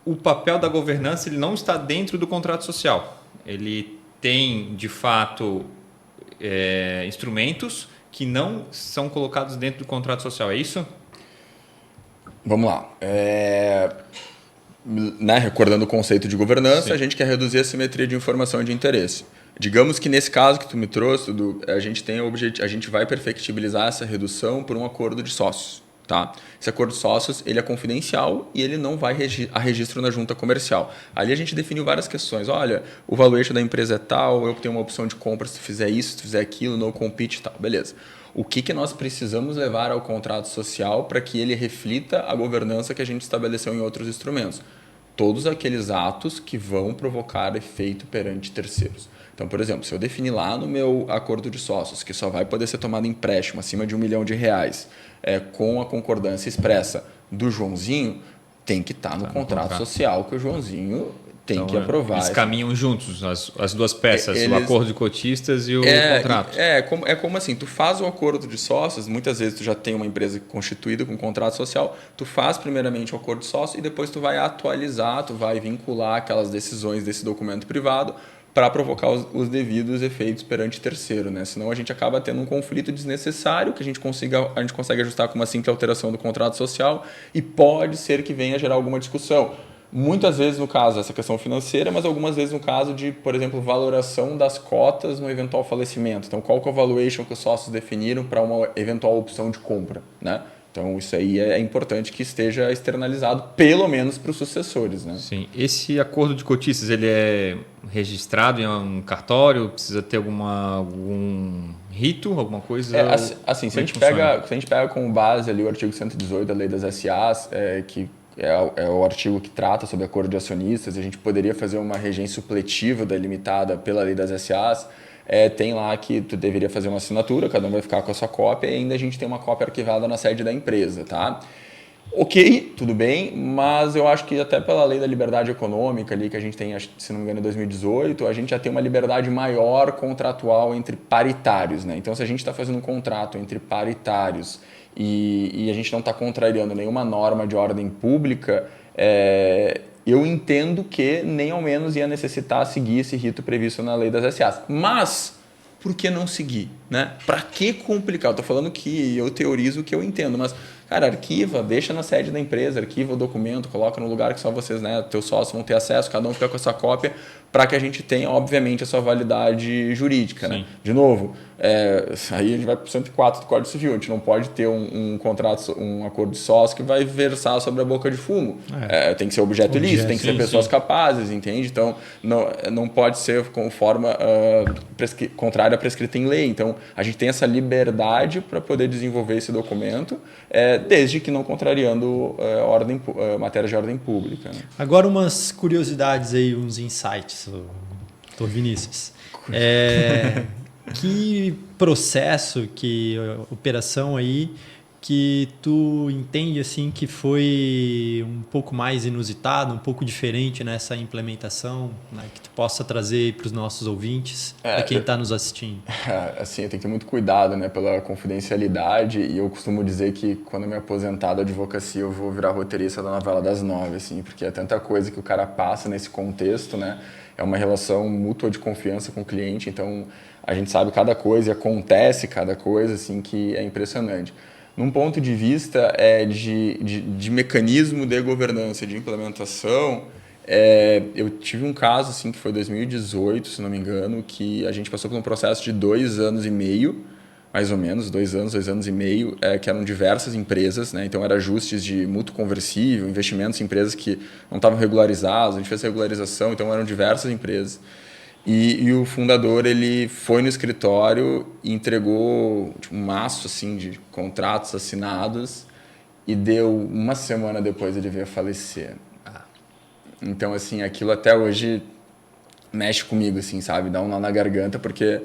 O papel da governança ele não está dentro do contrato social. Ele tem, de fato, instrumentos que não são colocados dentro do contrato social. É isso? Vamos lá. Né, recordando o conceito de governança, Sim. a gente quer reduzir a simetria de informação e de interesse. Digamos que nesse caso que tu me trouxe, a gente vai perfectibilizar essa redução por um acordo de sócios. Tá? Esse acordo de sócios ele é confidencial e ele não vai a registro na junta comercial. Ali a gente definiu várias questões. Olha, o valuation da empresa é tal, eu tenho uma opção de compra se tu fizer isso, se tu fizer aquilo, no compete e tal. Beleza. O que nós precisamos levar ao contrato social para que ele reflita a governança que a gente estabeleceu em outros instrumentos? Todos aqueles atos que vão provocar efeito perante terceiros. Então, por exemplo, se eu definir lá no meu acordo de sócios que só vai poder ser tomado empréstimo acima de R$1 milhão, com a concordância expressa do Joãozinho, tem que estar no contrato social que o Joãozinho tem que aprovar. Eles caminham juntos, as duas peças, o acordo de cotistas e o contrato. É como assim, tu faz o acordo de sócios, muitas vezes tu já tem uma empresa constituída com contrato social, tu faz primeiramente o acordo de sócio e depois tu vai atualizar, tu vai vincular aquelas decisões desse documento privado para provocar os devidos efeitos perante terceiro, né? Senão a gente acaba tendo um conflito desnecessário que a gente consegue ajustar com uma simples alteração do contrato social e pode ser que venha a gerar alguma discussão. Muitas vezes no caso dessa questão financeira, mas algumas vezes no caso de, por exemplo, valoração das cotas no eventual falecimento. Então, qual que é o valuation que os sócios definiram para uma eventual opção de compra, né? Então, isso aí é importante que esteja externalizado, pelo menos para os sucessores, né? Sim. Esse acordo de cotistas, ele é registrado em um cartório? Precisa ter algum rito, alguma coisa? Assim, se a gente pega como base ali o artigo 118 da Lei das SAs, que é o artigo que trata sobre acordo de acionistas, a gente poderia fazer uma regência supletiva delimitada pela Lei das SAs, tem lá que tu deveria fazer uma assinatura, cada um vai ficar com a sua cópia e ainda a gente tem uma cópia arquivada na sede da empresa, tá? Ok, tudo bem, mas eu acho que até pela lei da liberdade econômica ali que a gente tem, se não me engano, em 2018, a gente já tem uma liberdade maior contratual entre paritários, né? Então, se a gente está fazendo um contrato entre paritários e a gente não está contrariando nenhuma norma de ordem pública, eu entendo que nem ao menos ia necessitar seguir esse rito previsto na lei das SAs. Mas, por que não seguir? Né? Para que complicar? Eu estou falando que eu teorizo o que eu entendo, mas, cara, arquiva, deixa na sede da empresa, arquiva o documento, coloca no lugar que só vocês, né, teus sócios vão ter acesso, cada um fica com essa cópia, para que a gente tenha, obviamente, a sua validade jurídica. Né? De novo, aí a gente vai para o 104 do Código Civil, a gente não pode ter um contrato, um acordo de sócio que vai versar sobre a boca de fumo. Tem que ser objeto ilícito, tem que ser pessoas capazes, entende? Então, não pode ser com forma contrária à prescrita em lei. Então, a gente tem essa liberdade para poder desenvolver esse documento, desde que não contrariando matérias de ordem pública. Né? Agora umas curiosidades aí, uns insights, doutor Vinícius. Que processo, que operação aí que tu entende assim que foi um pouco mais inusitado, um pouco diferente nessa implementação, né, que tu possa trazer para os nossos ouvintes, para quem está nos assistindo? Assim, eu tenho que ter muito cuidado, né, pela confidencialidade, e eu costumo dizer que quando eu me aposentar da advocacia eu vou virar roteirista da novela das 9, assim, porque é tanta coisa que o cara passa nesse contexto, né, é uma relação mútua de confiança com o cliente, então a gente sabe cada coisa e acontece cada coisa, assim, que é impressionante. num ponto de vista de mecanismo de governança, de implementação, eu tive um caso assim, que foi 2018, se não me engano, que a gente passou por um processo de 2 anos e meio, mais ou menos, 2 anos e meio, que eram diversas empresas, né? Então, eram ajustes de mútuo conversível, investimentos em empresas que não estavam regularizadas, a gente fez regularização, então eram diversas empresas. E o fundador, ele foi no escritório e entregou tipo, um maço assim, de contratos assinados e deu 1 semana depois ele veio a falecer. Então, assim, aquilo até hoje mexe comigo, assim, sabe? Dá um nó na garganta, porque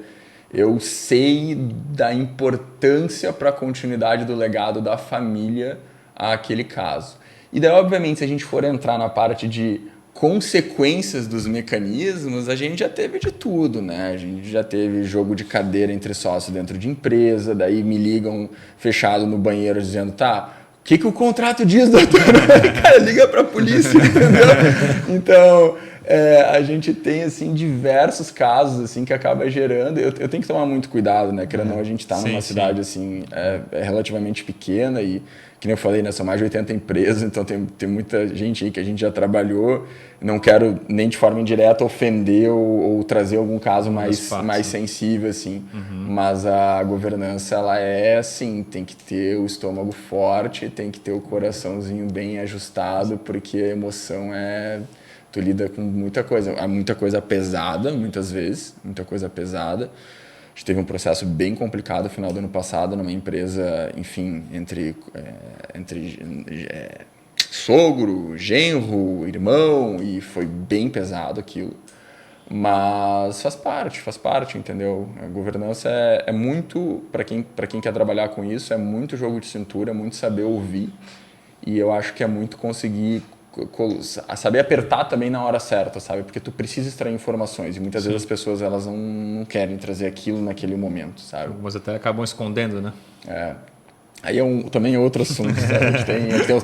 eu sei da importância para a continuidade do legado da família àquele caso. E daí, obviamente, se a gente for entrar na parte de consequências dos mecanismos, a gente já teve de tudo, né? A gente já teve jogo de cadeira entre sócios dentro de empresa, daí me ligam fechado no banheiro dizendo, tá, o que o contrato diz, doutor? Cara, liga para a polícia, entendeu? Então, a gente tem assim diversos casos assim que acaba gerando. Eu tenho que tomar muito cuidado, né? Querendo ou não, a gente está numa cidade assim relativamente pequena e, que nem eu falei, né, são mais de 80 empresas, então tem muita gente aí que a gente já trabalhou. Não quero nem de forma indireta ofender ou trazer algum caso mais sensível, assim. Mas a governança, ela é assim, tem que ter o estômago forte, tem que ter o coraçãozinho bem ajustado, porque a emoção tu lida com muita coisa pesada, muitas vezes, muita coisa pesada. A gente teve um processo bem complicado no final do ano passado numa empresa, enfim, entre sogro, genro, irmão, e foi bem pesado aquilo. Mas faz parte, entendeu? A governança é muito, para quem quer trabalhar com isso, é muito jogo de cintura, é muito saber ouvir. E eu acho que é muito conseguir saber apertar também na hora certa, sabe? Porque tu precisa extrair informações e muitas vezes as pessoas elas não querem trazer aquilo naquele momento, sabe? Algumas até acabam escondendo, né? Aí também é outro assunto, sabe? A gente tem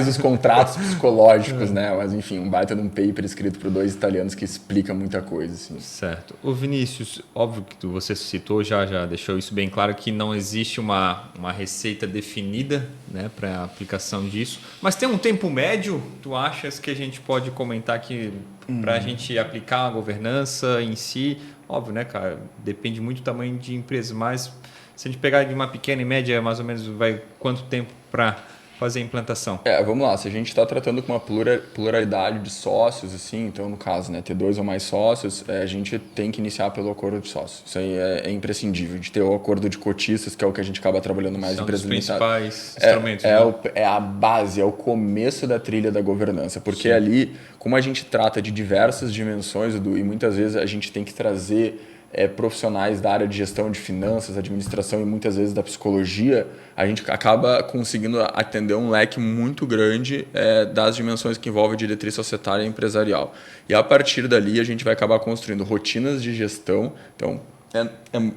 os contratos psicológicos, né? Mas enfim, um baita de um paper escrito por 2 italianos que explica muita coisa, assim. Certo. O Vinícius, óbvio que você citou, já deixou isso bem claro, que não existe uma receita definida, né, para a aplicação disso. Mas tem um tempo médio, tu achas que a gente pode comentar aqui para a gente aplicar a governança em si? Óbvio, né, cara? Depende muito do tamanho de empresa, mas se a gente pegar de uma pequena e média, mais ou menos vai quanto tempo para fazer a implantação? Vamos lá. Se a gente está tratando com uma pluralidade de sócios, assim, então no caso, né, ter 2 ou mais sócios, a gente tem que iniciar pelo acordo de sócios. Isso aí é imprescindível. A gente ter o acordo de cotistas, que é o que a gente acaba trabalhando mais em empresas limitadas. São os principais instrumentos. É a base, é o começo da trilha da governança. Porque ali, como a gente trata de diversas dimensões, Edu, e muitas vezes a gente tem que trazer profissionais da área de gestão de finanças, administração e muitas vezes da psicologia, a gente acaba conseguindo atender um leque muito grande das dimensões que envolvem diretriz societária e empresarial. E a partir dali a gente vai acabar construindo rotinas de gestão. Então,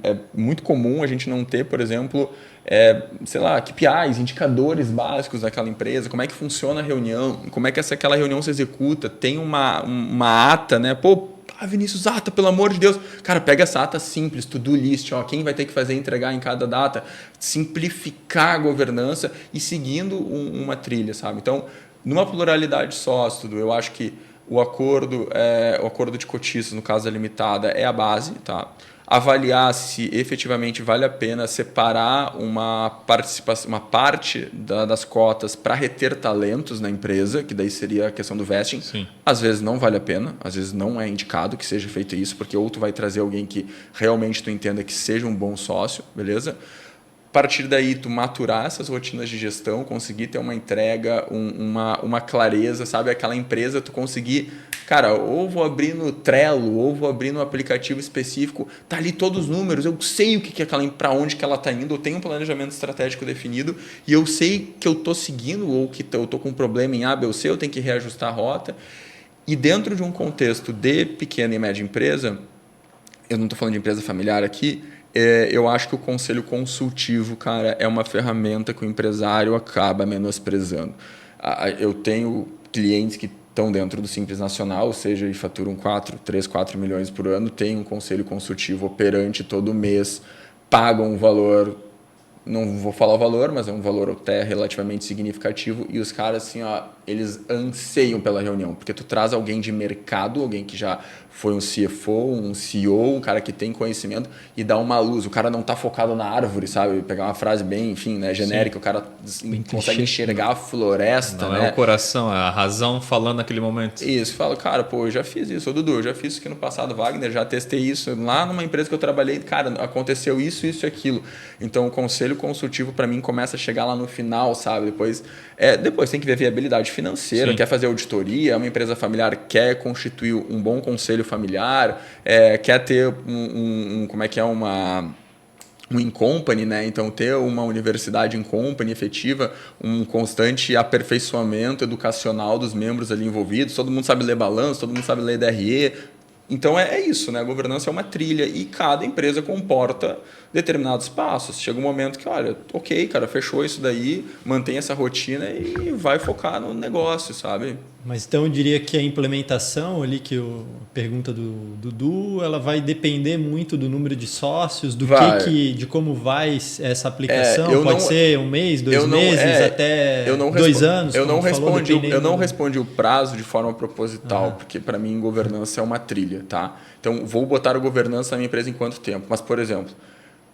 é muito comum a gente não ter, por exemplo, KPIs, indicadores básicos daquela empresa, como é que funciona a reunião, como é que aquela reunião se executa, tem uma ata, né? Vinícius, ata, pelo amor de Deus. Cara, pega essa ata simples, to-do list, quem vai ter que fazer entregar em cada data, simplificar a governança e seguindo uma trilha, sabe? Então, numa pluralidade de sócios, eu acho que o acordo de cotistas, no caso da limitada, é a base, tá? Avaliar se efetivamente vale a pena separar uma parte das cotas para reter talentos na empresa, que daí seria a questão do vesting. Sim. Às vezes não vale a pena, às vezes não é indicado que seja feito isso, porque ou tu vai trazer alguém que realmente tu entenda que seja um bom sócio, beleza? A partir daí, tu maturar essas rotinas de gestão, conseguir ter uma entrega, uma clareza, sabe? Aquela empresa, tu conseguir, cara, ou vou abrir no Trello, ou vou abrir no aplicativo específico, tá ali todos os números, eu sei para onde que ela tá indo, eu tenho um planejamento estratégico definido e eu sei que eu tô seguindo ou que eu tô com um problema em A, B ou C, eu tenho que reajustar a rota. E dentro de um contexto de pequena e média empresa, eu não estou falando de empresa familiar aqui, eu acho que o conselho consultivo, cara, é uma ferramenta que o empresário acaba menosprezando. Eu tenho clientes que estão dentro do Simples Nacional, ou seja, e faturam 3, 4 milhões por ano, tem um conselho consultivo operante todo mês, pagam um valor não vou falar o valor, mas é um valor até relativamente significativo, e os caras, assim, ó, eles anseiam pela reunião, porque tu traz alguém de mercado, alguém que já foi um CFO, um CEO, um cara que tem conhecimento, e dá uma luz. O cara não tá focado na árvore, sabe? Pegar uma frase bem, enfim, né, genérica, Sim. O cara consegue enxergar a floresta, não né? É o coração, é a razão falando naquele momento. Isso, fala, cara, pô, eu já fiz isso, ô Dudu, eu já fiz isso aqui no passado, Wagner, já testei isso lá numa empresa que eu trabalhei, cara, aconteceu isso e aquilo. Então, o conselho consultivo, para mim, começa a chegar lá no final, sabe? Depois tem que ver viabilidade financeira, Sim. Quer fazer auditoria, é uma empresa familiar, quer constituir um bom conselho familiar, quer ter um in-company, né? Então, ter uma universidade in-company efetiva, um constante aperfeiçoamento educacional dos membros ali envolvidos, todo mundo sabe ler balanço, todo mundo sabe ler DRE. Então, é isso, né? A governança é uma trilha e cada empresa comporta determinados passos. Chega um momento que, olha, ok, cara, fechou isso daí, mantém essa rotina e vai focar no negócio, sabe? Mas então eu diria que a implementação ali, pergunta do Dudu, ela vai depender muito do número de sócios, de como vai essa aplicação. Pode ser um mês, 2 meses, até 2 anos. Eu não respondi o prazo de forma proposital, porque para mim governança é uma trilha, tá? Então vou botar a governança na minha empresa em quanto tempo? Mas, por exemplo,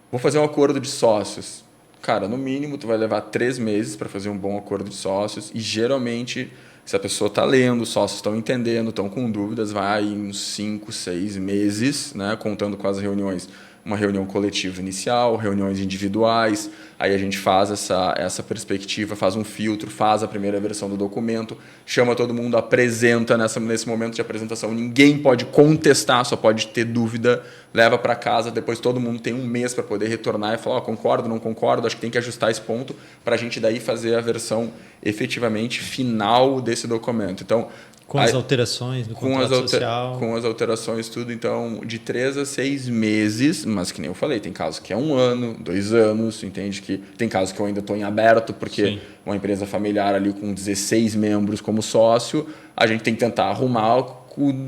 vou fazer um acordo de sócios. Cara, no mínimo tu vai levar 3 meses para fazer um bom acordo de sócios e geralmente se a pessoa está lendo, os sócios estão entendendo, estão com dúvidas, vai uns 5, 6 meses, né, contando com as reuniões. Uma reunião coletiva inicial, reuniões individuais, aí a gente faz essa perspectiva, faz um filtro, faz a primeira versão do documento, chama todo mundo, apresenta nesse momento de apresentação, ninguém pode contestar, só pode ter dúvida, leva para casa, depois todo mundo tem um mês para poder retornar e falar, concordo, não concordo, acho que tem que ajustar esse ponto para a gente daí fazer a versão efetivamente final desse documento. Então, com as alterações do contrato social. Com as alterações, tudo. Então, de 3 a 6 meses, mas que nem eu falei, tem casos que é 1 ano, 2 anos, entende? Que tem casos que eu ainda estou em aberto, porque Sim. Uma empresa familiar ali com 16 membros como sócio, a gente tem que tentar arrumar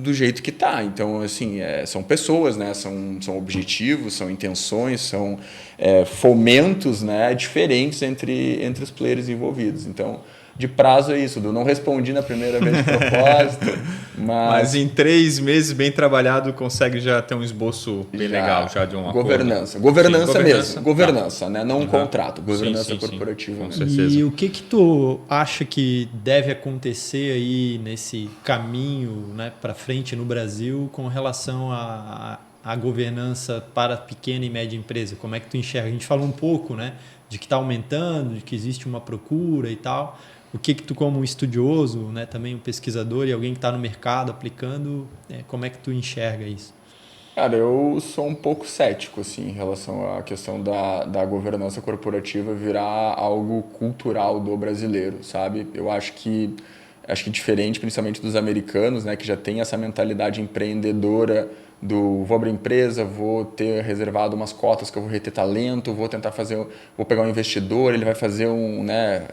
do jeito que está. Então, assim, são pessoas, né? São objetivos, são intenções, são fomentos, né? Diferentes entre os players envolvidos. Então, de prazo é isso, eu não respondi na primeira vez de propósito, mas em 3 meses bem trabalhado consegue já ter um esboço bem legal já de um acordo. Governança mesmo, governança, né? Não um contrato, governança corporativa. Com certeza. E o que tu acha que deve acontecer aí nesse caminho, né, para frente no Brasil com relação à governança para pequena e média empresa? Como é que tu enxerga? A gente falou um pouco, né, de que está aumentando, de que existe uma procura e tal. O que tu, como um estudioso, né, também um pesquisador e alguém que está no mercado aplicando, como é que tu enxerga isso? Cara, eu sou um pouco cético assim, em relação à questão da governança corporativa virar algo cultural do brasileiro, sabe? Eu acho que diferente principalmente dos americanos, né, que já tem essa mentalidade empreendedora vou abrir empresa, vou ter reservado umas cotas que eu vou reter talento, vou pegar um investidor, ele vai fazer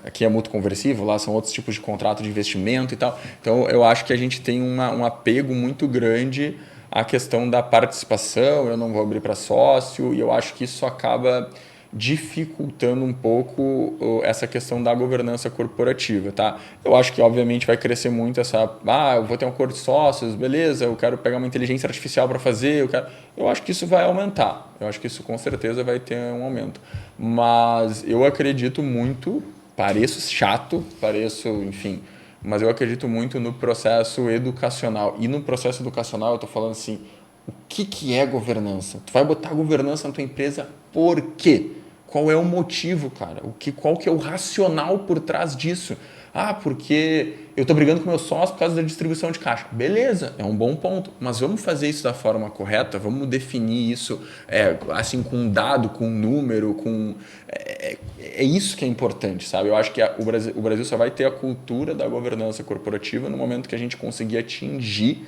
aqui é mútuo conversível, lá são outros tipos de contrato de investimento e tal. Então, eu acho que a gente tem um apego muito grande à questão da participação, eu não vou abrir para sócio, e eu acho que isso acaba dificultando um pouco essa questão da governança corporativa, tá? Eu acho que obviamente vai crescer muito eu vou ter um acordo de sócios, beleza, eu quero pegar uma inteligência artificial para fazer, eu acho que isso vai aumentar, eu acho que isso com certeza vai ter um aumento, mas eu acredito muito, pareço chato, enfim, mas eu acredito muito no processo educacional, e no processo educacional eu estou falando assim, o que é governança? Tu vai botar governança na tua empresa por quê? Qual é o motivo, cara? Qual que é o racional por trás disso? Porque eu estou brigando com meu sócio por causa da distribuição de caixa. Beleza, é um bom ponto, mas vamos fazer isso da forma correta, vamos definir isso assim, com um dado, com um número, é isso que é importante, sabe? Eu acho que o Brasil só vai ter a cultura da governança corporativa no momento que a gente conseguir atingir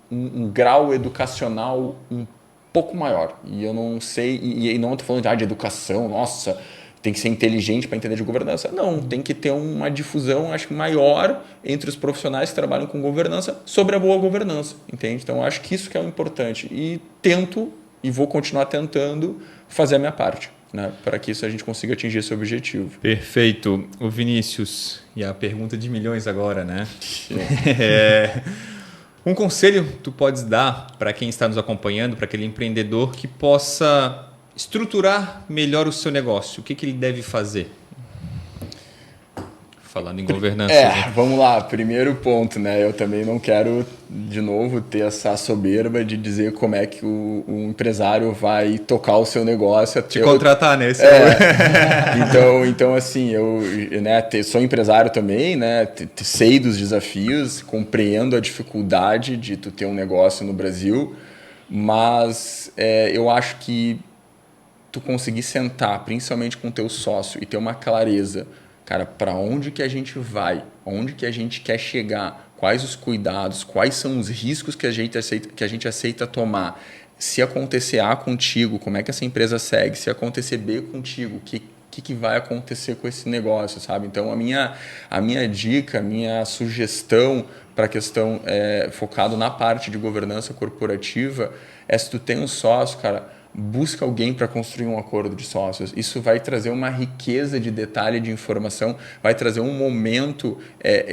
um grau educacional um pouco maior. E eu não sei, e não estou falando de educação, nossa, tem que ser inteligente para entender de governança. Não, tem que ter uma difusão, acho que maior entre os profissionais que trabalham com governança sobre a boa governança, entende? Então, acho que isso que é o importante. E vou continuar tentando fazer a minha parte. né, para que isso a gente consiga atingir esse objetivo. Perfeito. O Vinícius, e a pergunta de milhões agora, né? Um conselho tu podes dar para quem está nos acompanhando, para aquele empreendedor que possa estruturar melhor o seu negócio? O que ele deve fazer? Falando em governança. Vamos lá. Primeiro ponto, né? Eu também não quero, de novo, ter essa soberba de dizer como é que o empresário vai tocar o seu negócio. Te contratar, né? Então, assim, eu, né, sou empresário também, né? Sei dos desafios, compreendo a dificuldade de tu ter um negócio no Brasil, mas eu acho que tu conseguir sentar, principalmente com o teu sócio, e ter uma clareza, cara, para onde que a gente vai, onde que a gente quer chegar, quais os cuidados, quais são os riscos que a gente aceita tomar. Se acontecer A contigo, como é que essa empresa segue? Se acontecer B contigo, o que vai acontecer com esse negócio, sabe? Então, a minha dica, a minha sugestão para a questão focado na parte de governança corporativa é, se tu tem um sócio, cara, busca alguém para construir um acordo de sócios. Isso vai trazer uma riqueza de detalhe de informação, vai trazer um momento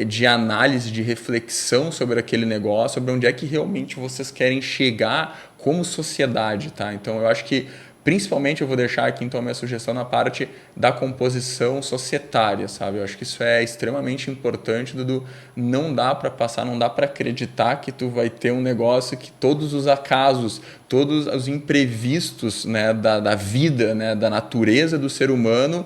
de análise, de reflexão sobre aquele negócio, sobre onde é que realmente vocês querem chegar como sociedade, tá? Então, eu acho que principalmente eu vou deixar aqui então a minha sugestão na parte da composição societária, sabe? Eu acho que isso é extremamente importante, Dudu. Não dá para passar, não dá para acreditar que tu vai ter um negócio que todos os acasos, todos os imprevistos, né, da vida, né, da natureza do ser humano,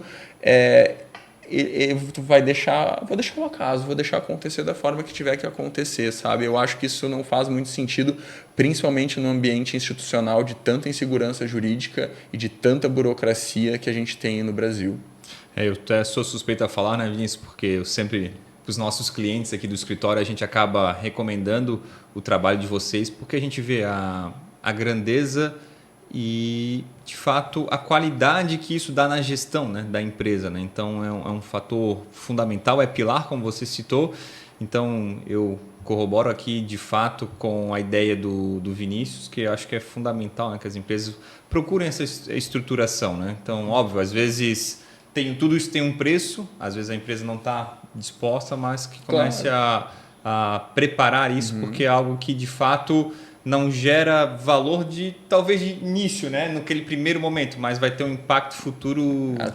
tu vou deixar o acaso, vou deixar acontecer da forma que tiver que acontecer, sabe? Eu acho que isso não faz muito sentido, principalmente no ambiente institucional de tanta insegurança jurídica e de tanta burocracia que a gente tem no Brasil. Eu até sou suspeito a falar, né, Vinícius? Porque eu sempre, para os nossos clientes aqui do escritório, a gente acaba recomendando o trabalho de vocês, porque a gente vê a grandeza e, de fato, a qualidade que isso dá na gestão, né, da empresa, né? Então, é um fator fundamental, é pilar, como você citou. Então, eu corroboro aqui, de fato, com a ideia do Vinícius, que eu acho que é fundamental, né, que as empresas procurem essa estruturação, né? Então, óbvio, às vezes tudo isso tem um preço, às vezes a empresa não está disposta, mas que comece a preparar isso, porque é algo que, de fato, não gera valor talvez de início, né? Naquele primeiro momento, mas vai ter um impacto futuro.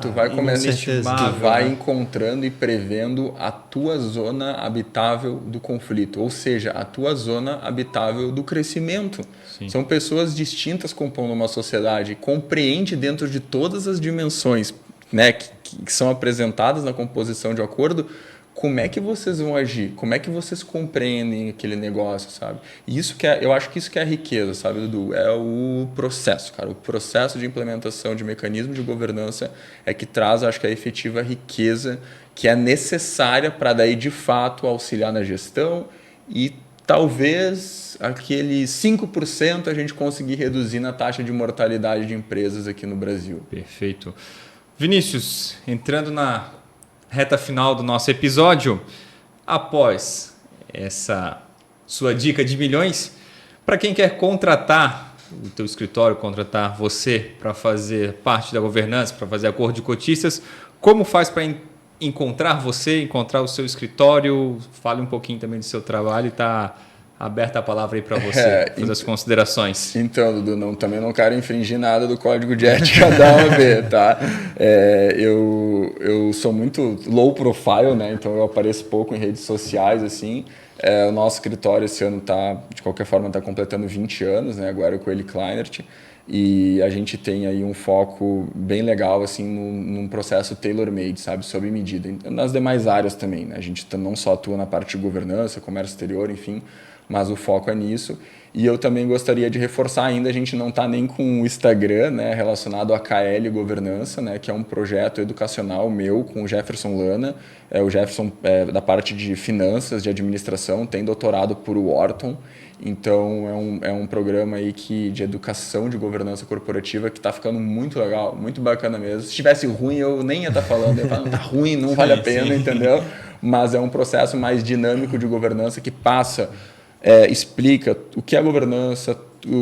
Tu vai inestimável, tu vai né? encontrando e prevendo a tua zona habitável do conflito, ou seja, a tua zona habitável do crescimento. Sim. São pessoas distintas compondo uma sociedade, compreende dentro de todas as dimensões, né, que são apresentadas na composição de acordo. Como é que vocês vão agir? Como é que vocês compreendem aquele negócio, sabe? E isso eu acho que isso que é a riqueza, sabe, Dudu? É o processo, cara. O processo de implementação de mecanismos de governança é que traz, acho que, a efetiva riqueza que é necessária para daí, de fato, auxiliar na gestão e talvez aquele 5% a gente conseguir reduzir na taxa de mortalidade de empresas aqui no Brasil. Perfeito. Vinícius, entrando na reta final do nosso episódio, após essa sua dica de milhões, para quem quer contratar o teu escritório, contratar você para fazer parte da governança, para fazer acordo de cotistas, como faz para encontrar você, encontrar o seu escritório? Fale um pouquinho também do seu trabalho e está aberta a palavra aí para você fazer as considerações. Então, Dudu, também não quero infringir nada do código de ética da OAB, tá? Eu sou muito low profile, né? Então eu apareço pouco em redes sociais, assim. O nosso escritório esse ano de qualquer forma, está completando 20 anos, né? Agora com o Eli Kleinert. E a gente tem aí um foco bem legal, assim, num processo tailor-made, sabe? Sob medida. Nas demais áreas também, né? A gente não só atua na parte de governança, comércio exterior, enfim, mas o foco é nisso. E eu também gostaria de reforçar ainda, a gente não está nem com o Instagram, né, relacionado à KL Governança, né, que é um projeto educacional meu com o Jefferson Lana. O Jefferson da parte de finanças, de administração, tem doutorado por Wharton. Então é um programa aí de educação de governança corporativa que está ficando muito legal, muito bacana mesmo. Se estivesse ruim, eu nem ia estar falando, eu ia falar, não, tá ruim, não vale a pena, entendeu? Mas é um processo mais dinâmico de governança que passa... explica o que é governança,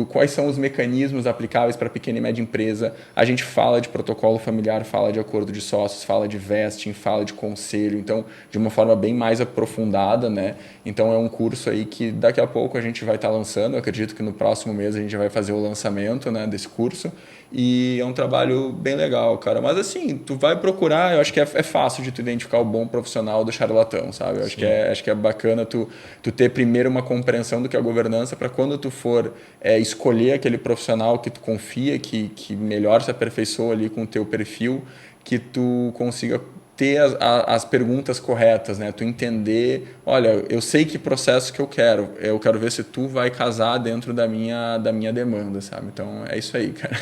quais são os mecanismos aplicáveis para pequena e média empresa. A gente fala de protocolo familiar, fala de acordo de sócios, fala de vesting, fala de conselho, então de uma forma bem mais aprofundada, né? Então é um curso aí que daqui a pouco a gente vai estar lançando. Eu acredito que no próximo mês a gente vai fazer o lançamento, né, desse curso. E é um trabalho bem legal, cara. Mas assim, tu vai procurar, eu acho que é fácil de tu identificar o bom profissional do charlatão, sabe? Eu acho que é bacana tu ter primeiro uma compreensão do que é a governança, para quando tu for escolher aquele profissional que tu confia, que melhor se aperfeiçoa ali com o teu perfil, que tu consiga ter as perguntas corretas, né? Tu entender, olha, eu sei que processo que eu quero ver se tu vai casar dentro da minha demanda, sabe? Então é isso aí, cara.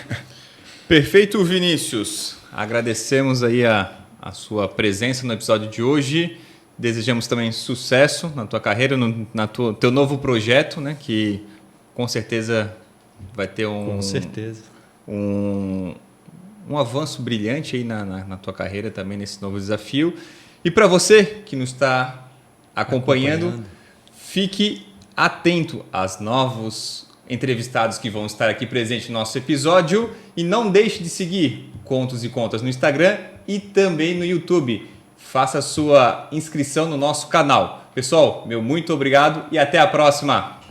Perfeito, Vinícius. Agradecemos aí a sua presença no episódio de hoje. Desejamos também sucesso na tua carreira, teu novo projeto, né? Que com certeza vai ter um avanço brilhante aí na tua carreira também, nesse novo desafio. E para você que nos está acompanhando, fique atento aos novos entrevistados que vão estar aqui presentes no nosso episódio e não deixe de seguir Contos e Contas no Instagram e também no YouTube. Faça a sua inscrição no nosso canal. Pessoal, meu muito obrigado e até a próxima!